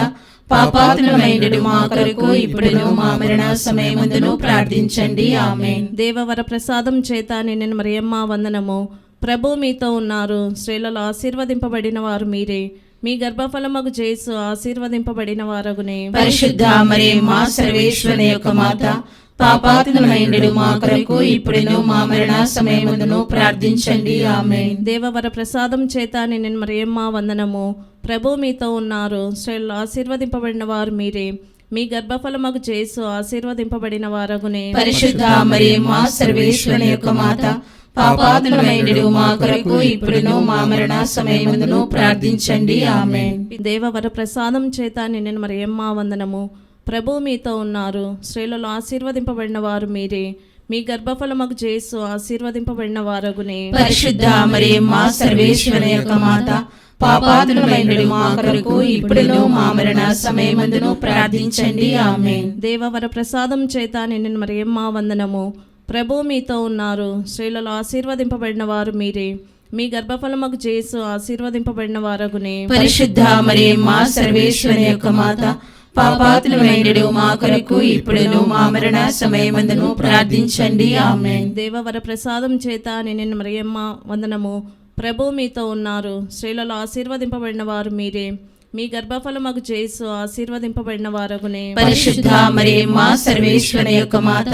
పాపాత్ములమైనడు మా కొరకు ఇప్పుడును మా మరణ సమయమందును ప్రార్థించండి. ఆమేన్. దేవవర ప్రసాదం చేత నిన్న మరియమ్మ వందనము. ప్రభు మీతో ఉన్నారు. స్త్రీలలో ఆశీర్వదింపబడిన వారు మీరే. మీ గర్భఫలమగు జేసు ఆశీర్వదింపబడిన వారగునే. పరిశుద్ధ మరియమ్మ సర్వేశ్వరుని యొక్క మాత, పాపాత్ములమైనడు మా కొరకు ఇప్పుడును మా మరణ సమయమందును ప్రార్థించండి. ఆమేన్. దేవవర ప్రసాదం చేత నిన్న మరియమ్మ వందనము. ప్రభు మీతో ఉన్నారు. స్త్రీలలో ఆశీర్వదింపబడిన వారు మీరే. మీ గర్భఫలమగు జేసు ఆశీర్వదింపబడిన వారగునే. పరిశుద్ధ మరియమ్మ సర్వేశ్వరుని యొక్క మాత, పాపాత్ములమైనడు మా కొరకు ఇప్పుడును మా మరణ సమయమందును ప్రార్థించండి. ఆమేన్. దేవవర ప్రసాదం చేత నిన్న మరియమ్మ వందనము. ప్రభు మీతో ఉన్నారు. స్త్రీలలో ఆశీర్వదింపబడిన వారు మీరే. మీ గర్భఫలమగు జేసు ఆశీర్వదింపబడిన వారగునే. పరిశుద్ధ మరియమ్మ సర్వేశ్వరుని యొక్క మాత, పాపాత్ములమైనడు మా కొరకు ఇప్పుడును మా మరణ సమయమందును ప్రార్థించండి. ఆమేన్. దేవవర ప్రసాదం చేత నిన్న మరియమ్మ వందనము. ప్రభు మీతో ఉన్నారు. స్త్రీలలో ఆశీర్వదింపబడిన వారు మీరే. మీ గర్భఫలమగు జేసు ఆశీర్వదింపబడిన వారగునే. పరిశుద్ధ మరియమ్మ సర్వేశ్వరుని యొక్క మాత, పాపాత్ములమైనడు మా కొరకు ఇప్పుడును మా మరణ సమయమందును ప్రార్థించండి. ఆమేన్. దేవవర ప్రసాదం చేత నిన్న మరియమ్మ వందనము. ప్రభు మీతో ఉన్నారు. స్త్రీలలో ఆశీర్వదింపబడిన వారు మీరే. మీ గర్భఫలమగు జేసు ఆశీర్వదింపబడిన వారగునే. పరిశుద్ధ మరియమ్మ సర్వేశ్వరుని యొక్క మాత,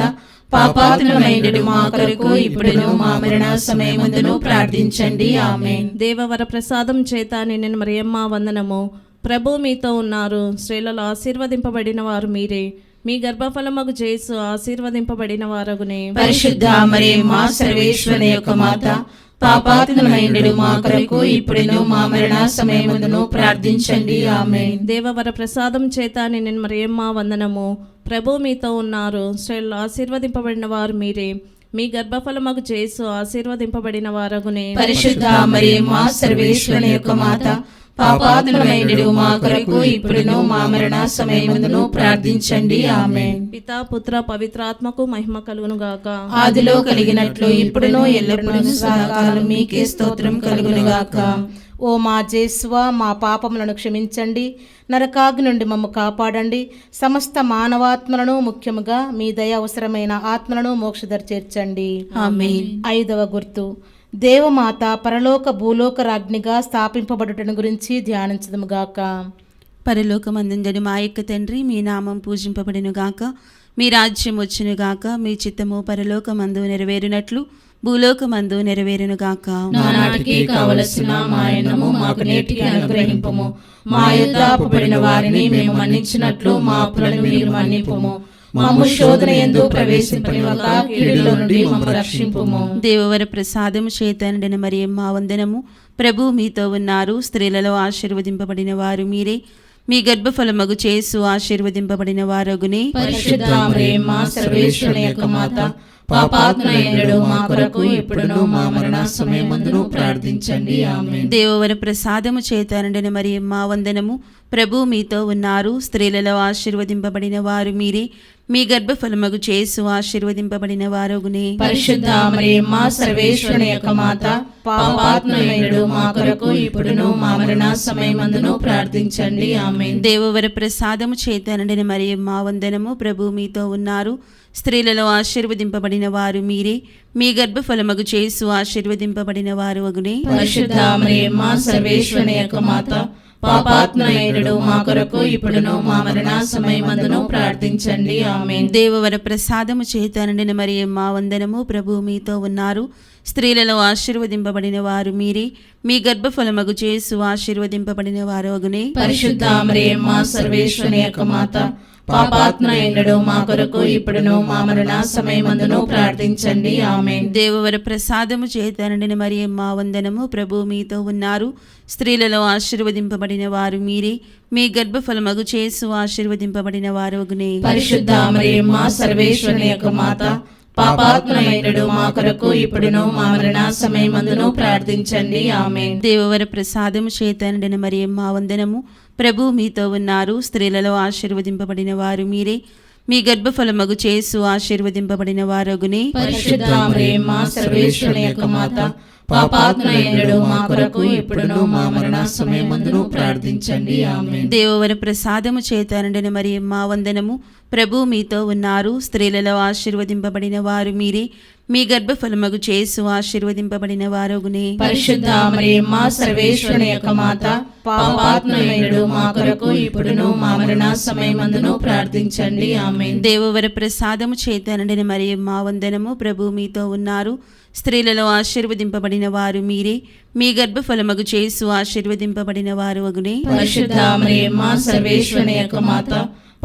పాపాత్ములమైనడు మా కొరకు ఇప్పుడును మా మరణ సమయమందును ప్రార్థించండి. ఆమేన్. దేవవర ప్రసాదం చేత నిన్న మరియమ్మ వందనము. ప్రభు మీతో ఉన్నారు. స్త్రీలలో ఆశీర్వదింపబడిన వారు మీరే. మీ గర్భఫలమగు జేసు ఆశీర్వదింపబడిన వారగునే. పరిశుద్ధ మరియమ్మ సర్వేశ్వరుని యొక్క మాత, పాపాత్ములమైనడు మా కొరకు ఇప్పుడును మా మరణ సమయమందును ప్రార్థించండి. ఆమేన్. దేవవర ప్రసాదం చేత నిన్న మరియమ్మ వందనము. ప్రభు మీతో ఉన్నారు. స్త్రీలలో ఆశీర్వదింపబడిన వారు మీరే. మీ గర్భఫలమగు జేసు ఆశీర్వదింపబడిన వారగునే. పరిశుద్ధ మరియమ్మ సర్వేశ్వరుని యొక్క మాత, పాపాత్ములమైనడు మా కొరకు ఇప్పుడును మా మరణ సమయమందును ప్రార్థించండి. ఆమేన్. పితా పుత్ర పవిత్రాత్మకు మహిమ కలుగునుగాక. ఆదిలో కలిగినట్లు ఇప్పుడును ఎల్లప్పుడూ సదాకాలం మీకే స్తోత్రం కలుగునుగాక. ఓ మా జేసువా, మా పాపములను క్షమించండి, నరకాగ్ని నుండి మమ్ము కాపాడండి, సమస్త మానవాత్మలను ముఖ్యముగా మీ దయ అవసరమైన ఆత్మలను మోక్షదరి చేర్చండి. ఆమేన్. 5వ గుర్తు, దేవమాత పరలోక భూలోక రాజ్ఞిగా స్థాపింపబడుటను గురించి ధ్యానించదుముగాక. పరలోకమందుండని మా యొక్క తండ్రి, మీ నామం పూజింపబడినుగాక, మీ రాజ్యం వచ్చునుగాక, మీ చిత్తము పరలోకమందు నెరవేరునట్లు భూలోకమందు నెరవేరునుగాక. నానాటికి కావలసిన మా అన్నము మాకు నేటికి అనుగ్రహింపుము. మా యొద్ద అప్పుబడిన వారిని మేము మన్నించినట్లు మా అప్పులను మీరు మన్నింపుము. మమ్ము శోధన యందు ప్రవేశింపనివ్వక కీడులో నుండి మమ్ము రక్షింపుము. దేవవర ప్రసాదము చేత నిండిన మరియమ్మ వందనము. ప్రభు మీతో ఉన్నారు, స్త్రీలలో ఆశీర్వదింపబడిన వారు మీరే, మీ గర్భఫలమగు యేసు ఆశీర్వదింపబడిన వారగునే. పరిశుద్ధ మరియమ్మ సర్వేశ్వరుని యొక్క మాత, పాపాత్ములైనడు మా కొరకు ఇప్పుడును మా మరణ సమయమందును ప్రార్థించండి. ఆమేన్. దేవవర ప్రసాదము చేత నిండిన మరియమ్మ వందనము. ప్రభు మీతో ఉన్నారు, స్త్రీలలో ఆశీర్వదింపబడిన వారు మీరే, మీ గర్భఫలమగు యేసు ఆశీర్వదింపబడిన వారగునే. పరిశుద్ధ మరియమ్మ సర్వేశ్వరుని యొక్క మాత, పాపాత్ములైనడు మా కొరకు ఇప్పుడును మా మరణ సమయమందును ప్రార్థించండి. ఆమేన్. దేవవర ప్రసాదము చేత నిండిన మరియమ్మ వందనము. ప్రభు మీతో ఉన్నారు, స్త్రీలలో ఆశీర్వదింపబడిన వారు మీరే, మీ గర్భఫలమగు యేసు ఆశీర్వదింపబడిన వారు అగునే. పరిశుద్ధ మరియమ్మ సర్వేశ్వరుని యొక్క మాత, పాపాత్ములైనడు మా కొరకు ఇప్పుడును మా మరణ సమయమందును ప్రార్థించండి. ఆమేన్. దేవవర ప్రసాదము చేత నిండిన మరియమ్మ వందనము. ప్రభు మీతో ఉన్నారు, స్త్రీలలో ఆశీర్వదింపబడిన వారు మీరే, మీ గర్భఫలమగు యేసు ఆశీర్వదింపబడిన వారు అగునే. పరిశుద్ధ మరియమ్మ సర్వేశ్వరుని యొక్క మాత, పాపాత్ములైనడు మా కొరకు ఇప్పుడును మా మరణ సమయమందును ప్రార్థించండి. ఆమేన్. దేవవర ప్రసాదము చేత నిండిన మరియమ్మ వందనము. ప్రభు మీతో ఉన్నారు, స్త్రీలలో ఆశీర్వదింపబడిన వారు మీరే, మీ గర్భఫలమగు యేసు ఆశీర్వదింపబడిన వారు అగునే. పరిశుద్ధ మరియమ్మ సర్వేశ్వరుని యొక్క మాత, పాపాత్ములైనడు మా కొరకు ఇప్పుడును మా మరణ సమయమందును ప్రార్థించండి. ఆమేన్. దేవవర ప్రసాదము చేత నిండిన మరియమ్మ వందనము. ప్రభు మీతో ఉన్నారు, స్త్రీలలో ఆశీర్వదింపబడిన వారు మీరే, మీ గర్భఫలమగు యేసు ఆశీర్వదింపబడిన వారు అగునే. పరిశుద్ధ మరియమ్మ సర్వేశ్వరుని యొక్క మాత, పాపాత్ములైనడు మా కొరకు ఇప్పుడును మా మరణ సమయమందును ప్రార్థించండి. ఆమేన్. దేవవర ప్రసాదము చేత నిండిన మరియమ్మ వందనము. ప్రభు మీతో ఉన్నారు, స్త్రీలలో ఆశీర్వదింపబడిన వారు మీరే, మీ గర్భఫలమగు యేసు ఆశీర్వదింపబడిన వారు అగునే. పరిశుద్ధ మరియమ్మ సర్వేశ్వరుని యొక్క మాత, పాపాత్ములైనడు మా కొరకు ఇప్పుడును మా మరణ సమయమందును ప్రార్థించండి. ఆమేన్. దేవవర ప్రసాదము చేత నిండిన మరియమ్మ వందనము. ప్రభు మీతో ఉన్నారు, స్త్రీలలో ఆశీర్వదింపబడిన వారు మీరే, మీ గర్భఫలమగు యేసు ఆశీర్వదింపబడిన వారు అగునే. పరిశుద్ధ మరియమ్మ సర్వేశ్వరుని యొక్క మాత,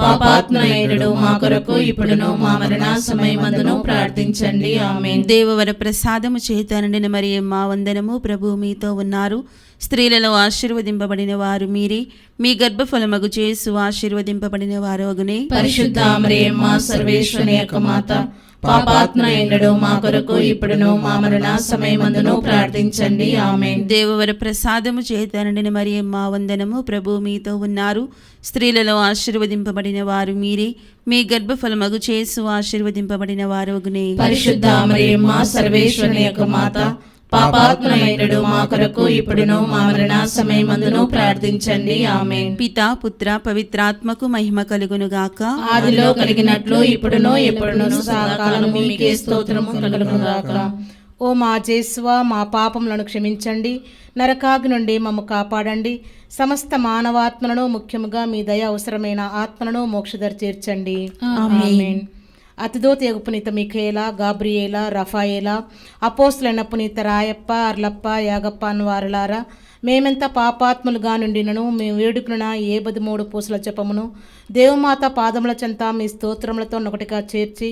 పాపాత్ములైనడు మా కొరకు ఇప్పుడును మా మరణ సమయమందును ప్రార్థించండి. ఆమేన్. దేవవర ప్రసాదము చేత నిండిన మరియమ్మ వందనము. ప్రభు మీతో ఉన్నారు, స్త్రీలలో ఆశీర్వదింపబడిన వారు మీరే, మీ గర్భఫలమగు యేసు ఆశీర్వదింపబడిన వారు అగునే. పరిశుద్ధ మరియమ్మ సర్వేశ్వరుని యొక్క మాత, పాపాత్ములైనడు మా కొరకు ఇప్పుడును మా మరణ సమయమందును ప్రార్థించండి. ఆమేన్. దేవవర ప్రసాదము చేత నిండిన మరియమ్మ వందనము. ప్రభు మీతో ఉన్నారు, స్త్రీలలో ఆశీర్వదింపబడిన వారు మీరే, మీ గర్భఫలమగు యేసు ఆశీర్వదింపబడిన వారు అగునే. పరిశుద్ధ మరియమ్మ సర్వేశ్వరుని యొక్క మాత, పాపాత్ములైనడు మా కొరకు ఇప్పుడును మా మరణ సమయమందును ప్రార్థించండి. ఆమేన్. పితా పుత్ర పవిత్రాత్మకు మహిమ కలుగునుగాక. ఆదిలో కలిగినట్లు ఇప్పుడును ఎప్పుడును సదాకాలము మీకే స్తోత్రము కలుగునుగాక. ఓ మా యేసువా, మా పాపములను క్షమించండి, నరకాగ్ని నుండి మమ్ము కాపాడండి, సమస్త మానవాత్మలను ముఖ్యముగా మీ దయ అవసరమైన ఆత్మలను మోక్షదరి చేర్చండి. ఆమేన్. అతిదోత యగు పునీత మిఖేలా, గాబ్రియేలా, రఫాయేలా, అపోస్తులైన పునీత రాయప్ప, అర్లప్ప, యాగప్ప అన్నవారులారా, మేమెంత పాపాత్ములుగా నుండినను మేము వేడుకున్న ఏ 13 పూసల జపమును దేవమాత పాదముల చెంత మీ స్తోత్రములతో ఒకటిగా చేర్చి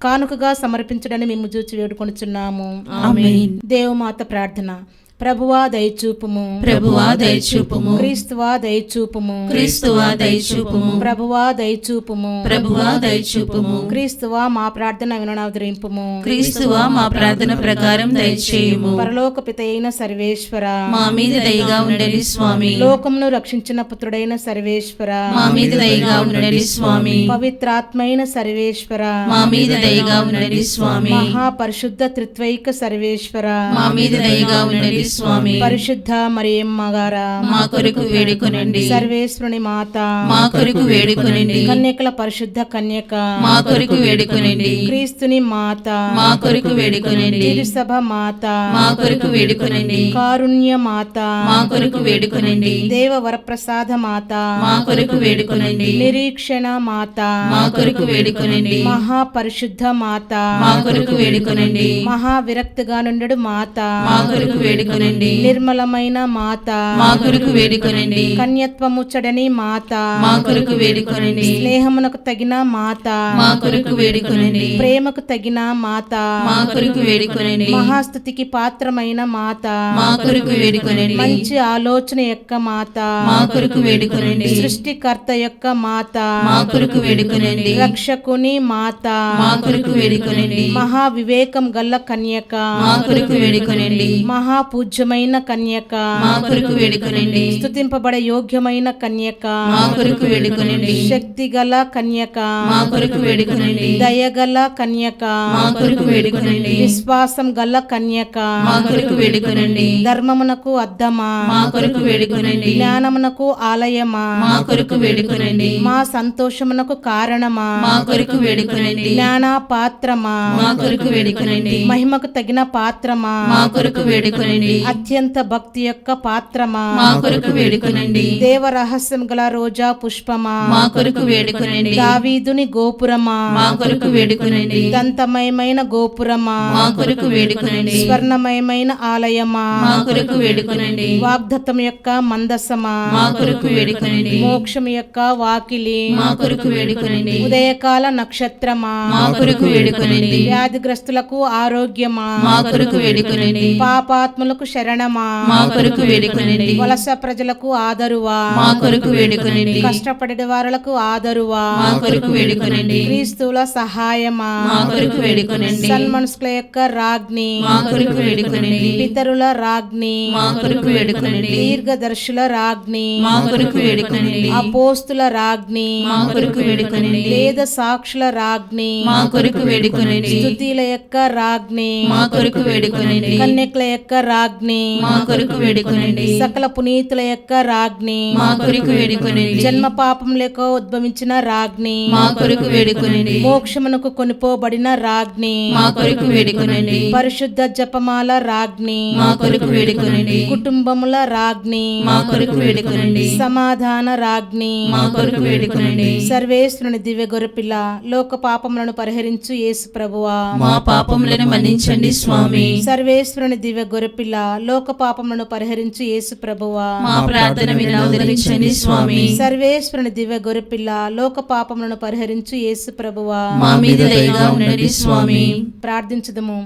కానుకగా సమర్పించడని మేము చూచి వేడుకొనుచున్నాము. ఆమేన్. దేవమాత ప్రార్థన. ప్రభువా దయచూపుము, ప్రభువా దయచూపుము, క్రీస్తువా దయచూపుము, క్రీస్తువా దయచూపుము, ప్రభువా దయచూపుము, ప్రభువా దయచూపుము, క్రీస్తువా మా ప్రార్థన విననాదరింపుము, క్రీస్తువా మా ప్రార్థన ప్రకారం దయచేయుము. పరలోక పిత అయిన సర్వేశ్వర, మా మీద దయగా ఉండండి స్వామి. లోకమును రక్షించిన పుత్రుడైన సర్వేశ్వర, మా మీద దయగా ఉండండి స్వామి. పవిత్రాత్మైన సర్వేశ్వర, మా మీద దయగా ఉండండి స్వామి. మహాపరిశుద్ధ త్రిత్వైక సర్వేశ్వర, మా మీద దయగా ఉండండి స్వామి. పరిశుద్ధ మరియమ్మ గారా, మా కొరకు వేడుకొనండి. సర్వేశ్వరుని మాత, మా కొరకు వేడుకొనండి. కన్యకల పరిశుద్ధ కన్యక, మా కొరకు వేడుకొనండి. క్రీస్తుని మాత, మా కొరకు వేడుకొనండి. తిరుసభ మాత, మా కొరకు వేడుకొనండి. కారుణ్య మాత, మా కొరకు వేడుకొనండి. దేవ వరప్రసాద మాత, మా కొరకు వేడుకొనండి. నిరీక్షణ మాత, మా కొరకు వేడుకొనండి. మహాపరిశుద్ధ మాత, మా కొరకు వేడుకొనండి. మహావిరక్తిగా నుండు మాత, మా కొరకు వేడుకొనండి. నిర్మలమైన మాత, మా కొరకు వేడుకొనండి. కన్యత్వముచ్చడని మాత, మా కొరకు వేడుకొనండి. స్నేహమునకు తగిన మాత, మా కొరకు వేడుకొనండి. ప్రేమకు తగిన మాత, మా కొరకు వేడుకొనండి. మహాస్తుతికి పాత్రమైన మాత, మా కొరకు వేడుకొనండి. మంచి ఆలోచన యొక్క మాత, మా కొరకు వేడుకొనండి. సృష్టికర్త యొక్క మాత, మా కొరకు వేడుకొనండి. రక్షకుని మాత, మా కొరకు వేడుకొనండి. మహా వివేకం గల్ల కన్యక, మా కొరకు వేడుకొనండి. మహాపూజ్యమైన కన్యక, మా కొరకు వేడుకొనండి. స్తుతింపబడ యోగ్యమైన కన్యక, మా కొరకు వేడుకొనండి. శక్తి గల కన్యక, మా కొరకు వేడుకొనండి. దయగల కన్యక, మా కొరకు వేడుకొనండి. విశ్వాసం గల కన్యక, మా కొరకు వేడుకొనండి. ధర్మమునకు అద్దమా, మా కొరకు వేడుకొనండి. జ్ఞానమునకు ఆలయమా, మా కొరకు వేడుకొనండి. మా సంతోషమునకు కారణమా, మా కొరకు వేడుకొనండి. జ్ఞాన పాత్రమా, మా కొరకు వేడుకొనండి. మహిమకు తగిన పాత్రమా, మా కొరకు వేడుకొనండి. అత్యంత భక్తి యొక్క పాత్రమా, మా కొరకు వేడుకొనండి. దేవ రహస్యం గల రోజా పుష్పమా, మా కొరకు వేడుకొనండి. దావీదుని గోపురమా, మా కొరకు వేడుకొనండి. దంతమయమైన గోపురమా, మా కొరకు వేడుకొనండి. స్వర్ణమయమైన ఆలయమా, మా కొరకు వేడుకొనండి. వాగ్దత్తం యొక్క మందసమా, మా కొరకు వేడుకొనండి. మోక్షం యొక్క వాకిలి, మా కొరకు వేడుకొనండి. ఉదయకాల నక్షత్రమా, మా కొరకు వేడుకొనండి. వ్యాధిగ్రస్తులకు ఆరోగ్యమా, మా కొరకు వేడుకొనండి. పాపాత్ములకు శరణమా, మా కొరకు వేడుకొనండి. వలస ప్రజలకు ఆదరువా, మా కొరకు వేడుకొనండి. కష్టపడే వారులకు ఆదరువా, మా కొరకు వేడుకొనండి. క్రీస్తుల సహాయమా, మా కొరకు వేడుకొనండి. సన్మనుషుల యొక్క రాజ్ఞి, మా కొరకు వేడుకొనండి. పితరుల రాజ్ఞి, మా కొరకు వేడుకొనండి. దీర్ఘదర్శుల రాజ్ఞి, మా కొరకు వేడుకొనండి. అపోస్తుల రాజ్ఞి, మా కొరకు వేడుకొనండి. వేద సాక్షుల రాజ్ఞి, మా కొరకు వేడుకొనండి. స్తుతిల యొక్క రాజ్ఞి, మా కొరకు వేడుకొనండి. కన్యకల యొక్క రాజ్ఞి, మా కొరకు వేడుకొనండి. సకల పునీతుల యొక్క రాజ్ఞి, మా కొరకు వేడుకొనండి. జన్మ పాపం లేక ఉద్భవించిన రాజ్ఞి, మా కొరకు వేడుకొనండి. మోక్షమునకు కొనిపోబడిన రాజ్ఞి, మా కొరకు వేడుకొనండి. పరిశుద్ధ జపమాల రాజ్ఞి, మా కొరకు వేడుకొనండి. కుటుంబముల రాజ్ఞి, మా కొరకు వేడుకొనండి. సమాధాన రాజ్ఞి, మా కొరకు వేడుకొనండి. సర్వేశ్వరుని దివ్య గొర్రెపిల్ల, లోక పాపములను పరిహరించు యేసు ప్రభువా, మా పాపములను మన్నించండి స్వామి. సర్వేశ్వరుని దివ్య గొర్రెపిల్ల, లోక పాపములను పరిహరించు యేసు ప్రభువా, మా ప్రార్థన వినవదరించండి స్వామి. సర్వేశ్వరుని దివ్య గొర్రెపిల్ల, లోక పాపములను పరిహరించు యేసు ప్రభువా, మా మీద దయగా ఉండండి స్వామి. ప్రార్థించుదము.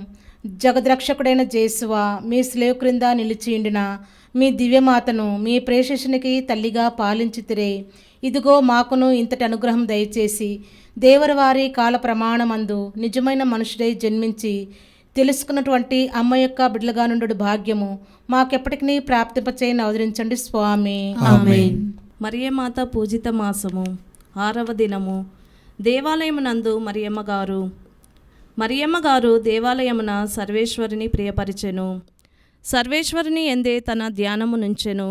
జగద్రక్షకుడైన జేసువా, మీ స్లేవ్ క్రింద నిలిచియుండిన మీ దివ్యమాతను మీ ప్రేషిషునికి తల్లిగా పాలించితిరే. ఇదిగో మాకును ఇంతటి అనుగ్రహం దయచేసి దేవరవారి కాల ప్రమాణమందు నిజమైన మనుషుడై జన్మించి తెలుసుకున్నటువంటి అమ్మ యొక్క బిడ్డలుగా నుండు భాగ్యము మాకెప్పటికీ ప్రాప్తింపచేయని అవతరించండి స్వామి. ఆమేన్. మరియమాత పూజిత మాసము 6వ దినము. దేవాలయమునందు మరియమ్మ గారు దేవాలయమున సర్వేశ్వరిని ప్రియపరిచెను. సర్వేశ్వరిని ఎందే తన ధ్యానము నుంచెను.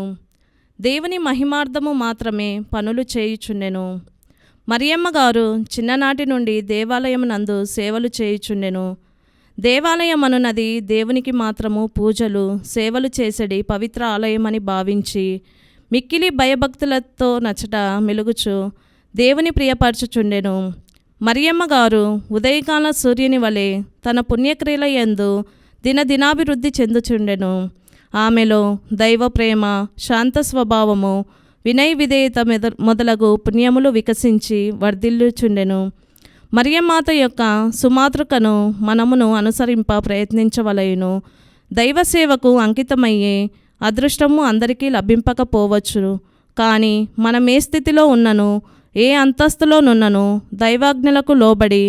దేవుని మహిమార్థము మాత్రమే పనులు చేయుచుండెను. మరియమ్మ గారు చిన్ననాటి నుండి దేవాలయమునందు సేవలు చేయుచుండెను. దేవాలయమనున్నది దేవునికి మాత్రము పూజలు సేవలు చేసడి పవిత్ర ఆలయమని భావించి మిక్కిలి భయభక్తులతో నచట మెలుగుచు దేవుని ప్రియపరచుచుండెను. మరియమ్మ గారు ఉదయకాల సూర్యుని వలె తన పుణ్యక్రియల యందు దినదినాభివృద్ధి చెందుచుండెను. ఆమెలో దైవ ప్రేమ, శాంత స్వభావము, వినయ విధేయత మొదలగు పుణ్యములు వికసించి వర్ధిల్లుచుండెను. మరియమ్మాత యొక్క సుమాతృకను మనమును అనుసరింప ప్రయత్నించవలయును. దైవ సేవకు అంకితమయ్యే అదృష్టము అందరికీ లభింపకపోవచ్చు. కానీ మనం ఏ స్థితిలో ఉన్నను, ఏ అంతస్తులోనున్నను దైవాజ్ఞలకు లోబడి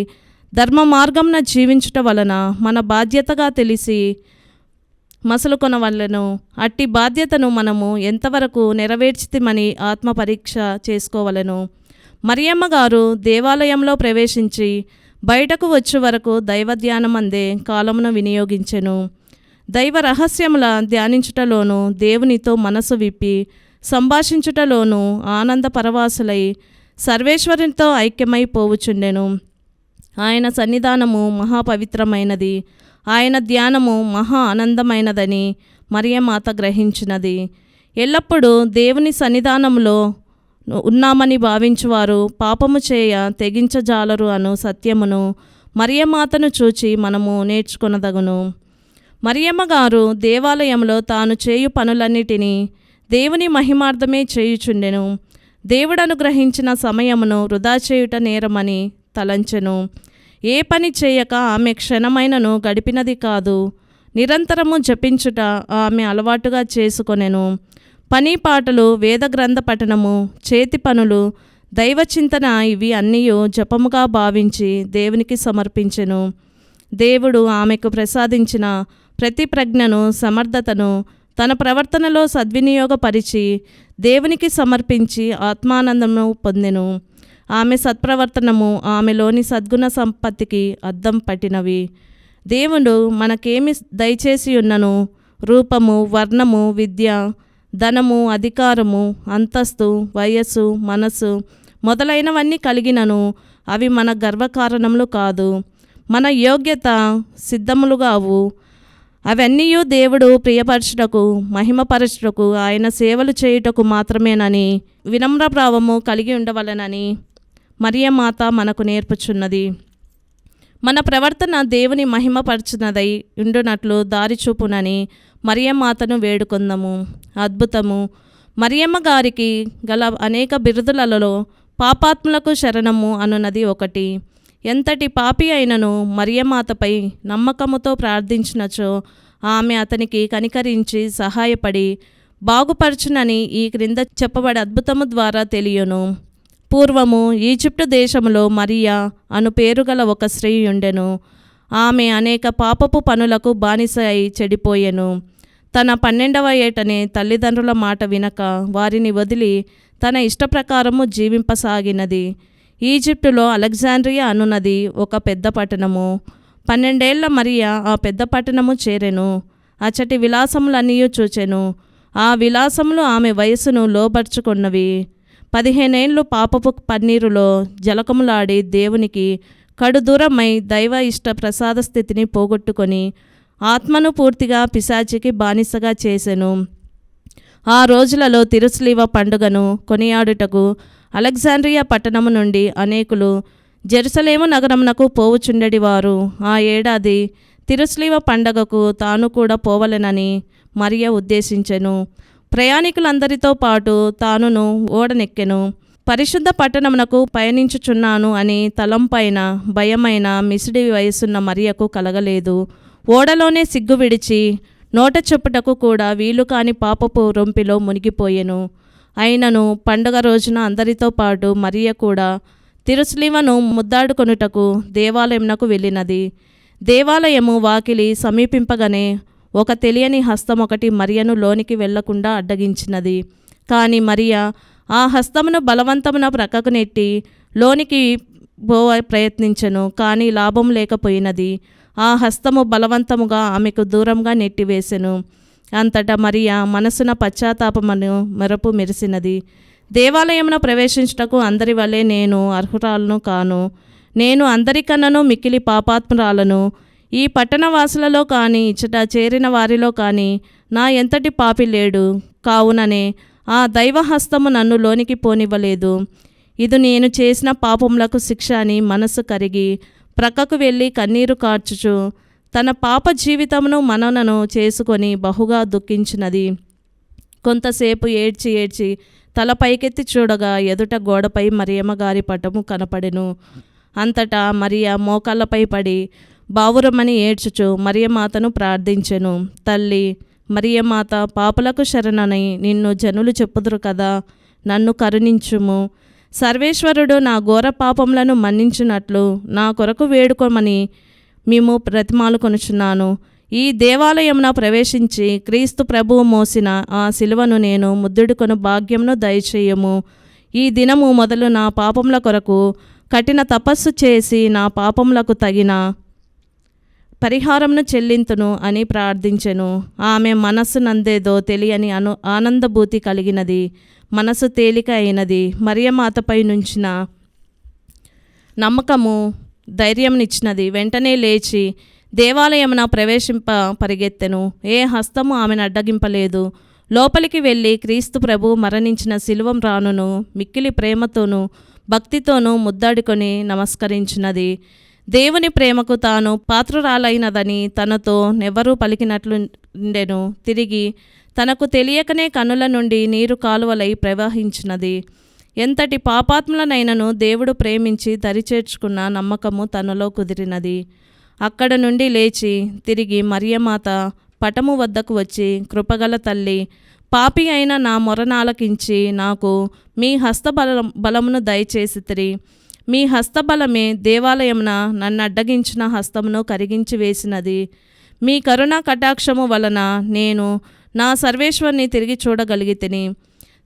ధర్మ మార్గంన జీవించుట వలన మన బాధ్యతగా తెలిసి మసలుకొనవలెను. అట్టి బాధ్యతను మనము ఎంతవరకు నెరవేర్చితిమని ఆత్మ పరీక్ష చేసుకోవలెను. మరియమ్మ గారు దేవాలయంలో ప్రవేశించి బయటకు వచ్చే వరకు దైవధ్యానమందే కాలమును వినియోగించెను. దైవ రహస్యముల ధ్యానించుటలోను దేవునితో మనసు విప్పి సంభాషించుటలోను ఆనంద పరవాసులై సర్వేశ్వరునితో ఐక్యమై పోవుచుండెను. ఆయన సన్నిధానము మహాపవిత్రమైనది, ఆయన ధ్యానము మహా ఆనందమైనదని మరియమాత గ్రహించినది. ఎల్లప్పుడూ దేవుని సన్నిధానంలో ఉన్నామని భావించువారు పాపము చేయ తెగించజాలరు అను సత్యమును మరియమాతను చూచి మనము నేర్చుకొనదగును. మరియమ్మ గారు దేవాలయంలో తాను చేయు పనులన్నిటినీ దేవుని మహిమార్థమే చేయుచుండెను. దేవుడు అనుగ్రహించిన సమయమును వృధా చేయుట నేరమని తలంచెను. ఏ పని చేయక ఆమె క్షణమైనను గడిపినది కాదు. నిరంతరము జపించుట ఆమె అలవాటుగా చేసుకొనెను. పని పాటలు, వేద గ్రంథ పఠనము, చేతి పనులు, దైవచింతన ఇవి అన్నీ జపముగా భావించి దేవునికి సమర్పించెను. దేవుడు ఆమెకు ప్రసాదించిన ప్రతి ప్రజ్ఞను, సమర్థతను తన ప్రవర్తనలో సద్వినియోగపరిచి దేవునికి సమర్పించి ఆత్మానందము పొందెను. ఆమె సత్ప్రవర్తనము ఆమెలోని సద్గుణ సంపత్తికి అద్దం పట్టినవి. దేవుడు మనకేమి దయచేసి ఉన్నను, రూపము, వర్ణము, విద్య, ధనము, అధికారము, అంతస్తు, వయస్సు, మనస్సు మొదలైనవన్నీ కలిగినను అవి మన గర్వకారణములు కాదు. మన యోగ్యత సిద్ధములుగావు. అవన్నీ దేవుడు ప్రియపరచుటకు, మహిమపరచుటకు, ఆయన సేవలు చేయుటకు మాత్రమేనని వినమ్రభావము కలిగి ఉండవలనని మరియమాత మనకు నేర్పుచున్నది. మన ప్రవర్తన దేవుని మహిమపరచునదై ఉండునట్లు దారి చూపునని మరియమాతను వేడుకొందము. అద్భుతము. మరియమ్మ గారికి గల అనేక బిరుదులలో పాపాత్ములకు శరణము అనున్నది ఒకటి. ఎంతటి పాపి అయినను మరియమాతపై నమ్మకముతో ప్రార్థించినచో ఆమె అతనికి కనికరించి సహాయపడి బాగుపరచునని ఈ క్రింద చెప్పబడే అద్భుతము ద్వారా తెలియను. పూర్వము ఈజిప్టు దేశములో మరియా అను పేరుగల ఒక స్త్రీ ఉండెను. ఆమె అనేక పాపపు పనులకు బానిస అయి చెడిపోయెను. తన 12వ ఏటనే తల్లిదండ్రుల మాట వినక వారిని వదిలి తన ఇష్టప్రకారము జీవింపసాగినది. ఈజిప్టులో అలెగ్జాండ్రియా అనున్నది ఒక పెద్ద పట్టణము. 12 ఏళ్ల మరియా ఆ పెద్ద పట్టణము చేరెను. అచ్చటి విలాసములన్నీ చూచెను. ఆ విలాసములు ఆమె వయస్సును లోబర్చుకున్నవి. 15 ఏళ్ళు పాపపు పన్నీరులో జలకములాడి దేవునికి కడుదూరమై దైవ ఇష్ట ప్రసాద స్థితిని పోగొట్టుకొని ఆత్మను పూర్తిగా పిశాచికి బానిసగా చేసెను. ఆ రోజులలో తిరుస్లీవ పండుగను కొనియాడుటకు అలెగ్జాండ్రియా పట్టణము నుండి అనేకులు జెరూసలేము నగరమునకు పోవుచుండెడివారు. ఆ ఏడాది తిరుస్లీవ పండగకు తాను కూడా పోవలెనని మరియ ఉద్దేశించెను. ప్రయాణికులందరితో పాటు తానును ఓడనెక్కెను. పరిశుద్ధ పట్టణమునకు పయనించుచున్నాను అని తలంపైన భయమైన మిసిడి వయసున్న మరియకు కలగలేదు. ఓడలోనే సిగ్గు విడిచి నోట చెప్పుటకు కూడా వీలు కాని పాపపు రొంపిలో మునిగిపోయెను. అయినను పండుగ రోజున అందరితో పాటు మరియ కూడా తిరుస్లీవను ముద్దాడుకొనుటకు దేవాలయమునకు వెళ్ళినది. దేవాలయము వాకిలి సమీపింపగానే ఒక తెలియని హస్తం ఒకటి మరియను లోనికి వెళ్లకుండా అడ్డగించినది. కానీ మరియ ఆ హస్తమును బలవంతమున ప్రక్కకు నెట్టి లోనికి ప్రయత్నించెను. కానీ లాభం లేకపోయినది. ఆ హస్తము బలవంతముగా ఆమెకు దూరంగా నెట్టివేసెను. అంతటా మరియ మనసున పశ్చాత్తాపమును మెరుపు మెరిసినది. దేవాలయమున ప్రవేశించుటకు అందరి వలె నేను అర్హురాలను కాను. నేను అందరికన్నను మిక్కిలి పాపాత్మురాలను. ఈ పట్టణవాసులలో కానీ ఇచ్చట చేరిన వారిలో కానీ నా ఎంతటి పాపి లేడు. కావుననే ఆ దైవహస్తము నన్ను లోనికి పోనివ్వలేదు. ఇది నేను చేసిన పాపములకు శిక్ష అని మనసు కరిగి ప్రక్కకు వెళ్ళి కన్నీరు కార్చుచు తన పాప జీవితమును మననను చేసుకొని బహుగా దుఃఖించినది. కొంతసేపు ఏడ్చి ఏడ్చి తల పైకెత్తి చూడగా ఎదుట గోడపై మరియమ్మ గారి పటము కనపడెను. అంతటా మరియ మోకాళ్ళపై పడి బావురమని ఏడ్చుచు మరియమాతను ప్రార్థించెను. తల్లి మరియమాత, పాపులకు శరణని నిన్ను జనులు చెప్పుదురు కదా, నన్ను కరుణించుము. సర్వేశ్వరుడు నా ఘోర పాపములను మన్నించినట్లు నా కొరకు వేడుకోమని మేము బ్రతిమాలు కొనుచున్నాను. ఈ దేవాలయమున ప్రవేశించి క్రీస్తు ప్రభువు మోసిన ఆ శిలువను నేను ముద్దుడుకొను భాగ్యమును దయచేయము. ఈ దినము మొదలు నా పాపముల కొరకు కఠిన తపస్సు చేసి నా పాపములకు తగిన పరిహారంను చెల్లింతును అని ప్రార్థించెను. ఆమె మనస్సు నందేదో తెలియని ఆనందభూతి కలిగినది. మనసు తేలిక అయినది. మరియమాతపై నుంచిన నమ్మకము ధైర్యంనిచ్చినది. వెంటనే లేచి దేవాలయమున ప్రవేశింప పరిగెత్తెను. ఏ హస్తము ఆమెను అడ్డగింపలేదు. లోపలికి వెళ్ళి క్రీస్తు ప్రభు మరణించిన శిలువం రానును మిక్కిలి ప్రేమతోనూ భక్తితోనూ ముద్దాడుకొని నమస్కరించినది. దేవుని ప్రేమకు తాను పాత్రురాలైనదని తనతో నెవ్వరూ పలికినట్లుండెను. తిరిగి తనకు తెలియకనే కన్నుల నుండి నీరు కాలువలై ప్రవహించినది. ఎంతటి పాపాత్ములనైనను దేవుడు ప్రేమించి దరిచేర్చుకున్న నమ్మకము తనలో కుదిరినది. అక్కడ నుండి లేచి తిరిగి మరియమాత పటము వద్దకు వచ్చి, కృపగల తల్లి, పాపి అయిన నా మొరనాలకించి నాకు మీ బలమును దయచేసితిరి. మీ హస్తబలమే దేవాలయమున నన్ను అడ్డగించిన హస్తమును కరిగించి వేసినది. మీ కరుణా కటాక్షము వలన నేను నా సర్వేశ్వరుని తిరిగి చూడగలిగితిని.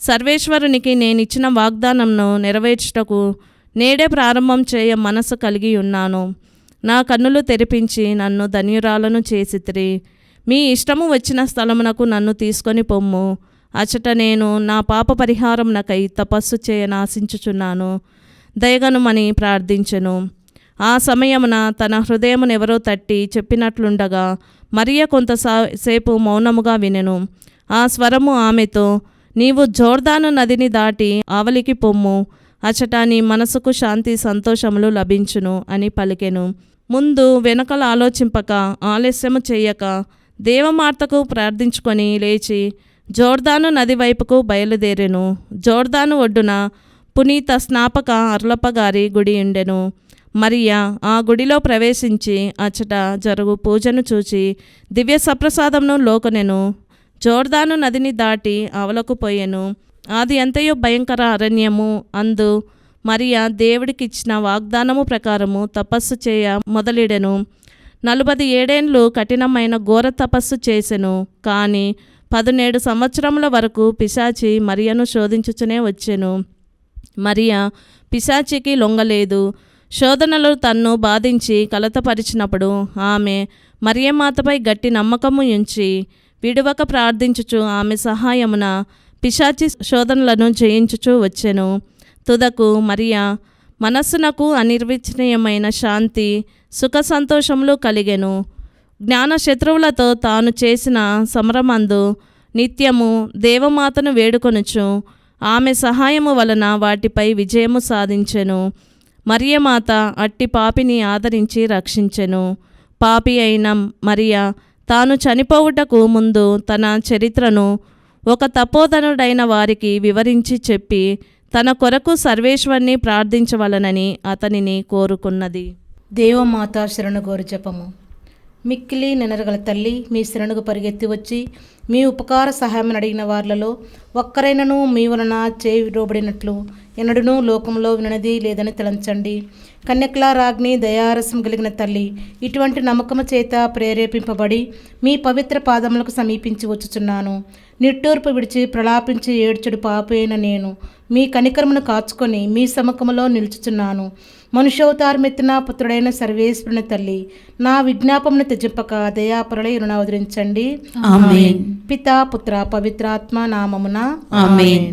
సర్వేశ్వరునికి నేనిచ్చిన వాగ్దానంను నెరవేర్చుటకు నేడే ప్రారంభం చేయ మనసు కలిగి ఉన్నాను. నా కన్నులు తెరిపించి నన్ను ధన్యురాలను చేసితిరి. మీ ఇష్టము వచ్చిన స్థలమునకు నన్ను తీసుకొని పొమ్ము. అచట నేను నా పాప పరిహారమునకై తపస్సు చేయనాశించుచున్నాను. దయగనుమని ప్రార్థించెను. ఆ సమయమున తన హృదయమునెవరో తట్టి చెప్పినట్లుండగా మరియ కొంతసేపు మౌనముగా వినెను. ఆ స్వరము ఆమెతో, నీవు జోర్దాను నదిని దాటి ఆవలికి పొమ్ము. అచట నీ మనసుకు శాంతి సంతోషములు లభించును అని పలికెను. ముందు వెనకలు ఆలోచింపక ఆలస్యము చేయక దేవమార్తకు ప్రార్థించుకొని లేచి జోర్దాను నది వైపుకు బయలుదేరెను. జోర్దాను ఒడ్డున పునీత స్నాపక అర్లప్ప గారి గుడి ఉండెను. మరియ ఆ గుడిలో ప్రవేశించి అచ్చట జరుగు పూజను చూచి దివ్య సప్రసాదంను లోకొనెను. జోర్దాను నదిని దాటి అవలకు పోయెను. అది ఎంతయో భయంకర అరణ్యము. అందు మరియ దేవుడికిచ్చిన వాగ్దానము ప్రకారము తపస్సు చేయ మొదలెడెను. 47 ఏండ్లు కఠినమైన ఘోర తపస్సు చేసెను. కానీ 17 సంవత్సరముల వరకు పిశాచి మరియను శోధించుచునే వచ్చెను. మరియ పిశాచికి లొంగలేదు. శోధనలు తన్ను బాధించి కలతపరిచినప్పుడు ఆమె మరియమాతపై గట్టి నమ్మకము ఉంచి విడువక ప్రార్థించుచు ఆమె సహాయమున పిశాచి శోధనలను జయించుచూ వచ్చెను. తుదకు మరియ మనస్సునకు అనిర్వచనీయమైన శాంతి, సుఖ సంతోషములు కలిగెను. జ్ఞాన శత్రువులతో తాను చేసిన సమరమందు నిత్యము దేవమాతను వేడుకొనుచు ఆమె సహాయము వలన వాటిపై విజయము సాధించెను. మరియమాత అట్టి పాపిని ఆదరించి రక్షించెను. పాపి అయిన మరియ తాను చనిపోవుటకు ముందు తన చరిత్రను ఒక తపోధనుడైన వారికి వివరించి చెప్పి తన కొరకు సర్వేశ్వరుని ప్రార్థించవలనని అతనిని కోరుకున్నది. దేవమాత శరణుగోరు జపము. మిక్కిలి నెనరగల తల్లి, మీ శరణుకు పరిగెత్తి వచ్చి మీ ఉపకార సహాయం అడిగిన వారిలో ఒక్కరైనను మీ వలన చేయి విడవబడినట్లు ఎన్నడూనూ లోకంలో వినది లేదని తలంచండి. కన్యకల రాజ్ఞి, దయారసం కలిగిన తల్లి, ఇటువంటి నమ్మకము చేత ప్రేరేపింపబడి మీ పవిత్ర పాదములకు సమీపించి వచ్చుచున్నాను. నిట్టూర్పు విడిచి ప్రలాపించి ఏడ్చుడు పాపైన నేను మీ కనికరమును కాచుకొని మీ సముఖములో నిలుచుచున్నాను. మనుష్యోతారమెత్తిన పుత్రుడైన సర్వేశ్వరుని తల్లి, నా విజ్ఞాపమును త్యజింపక దయాపరులై రుణావదరించండి. ఆమేన్. పితా, పుత్ర, పవిత్రాత్మ నామమున ఆమేన్.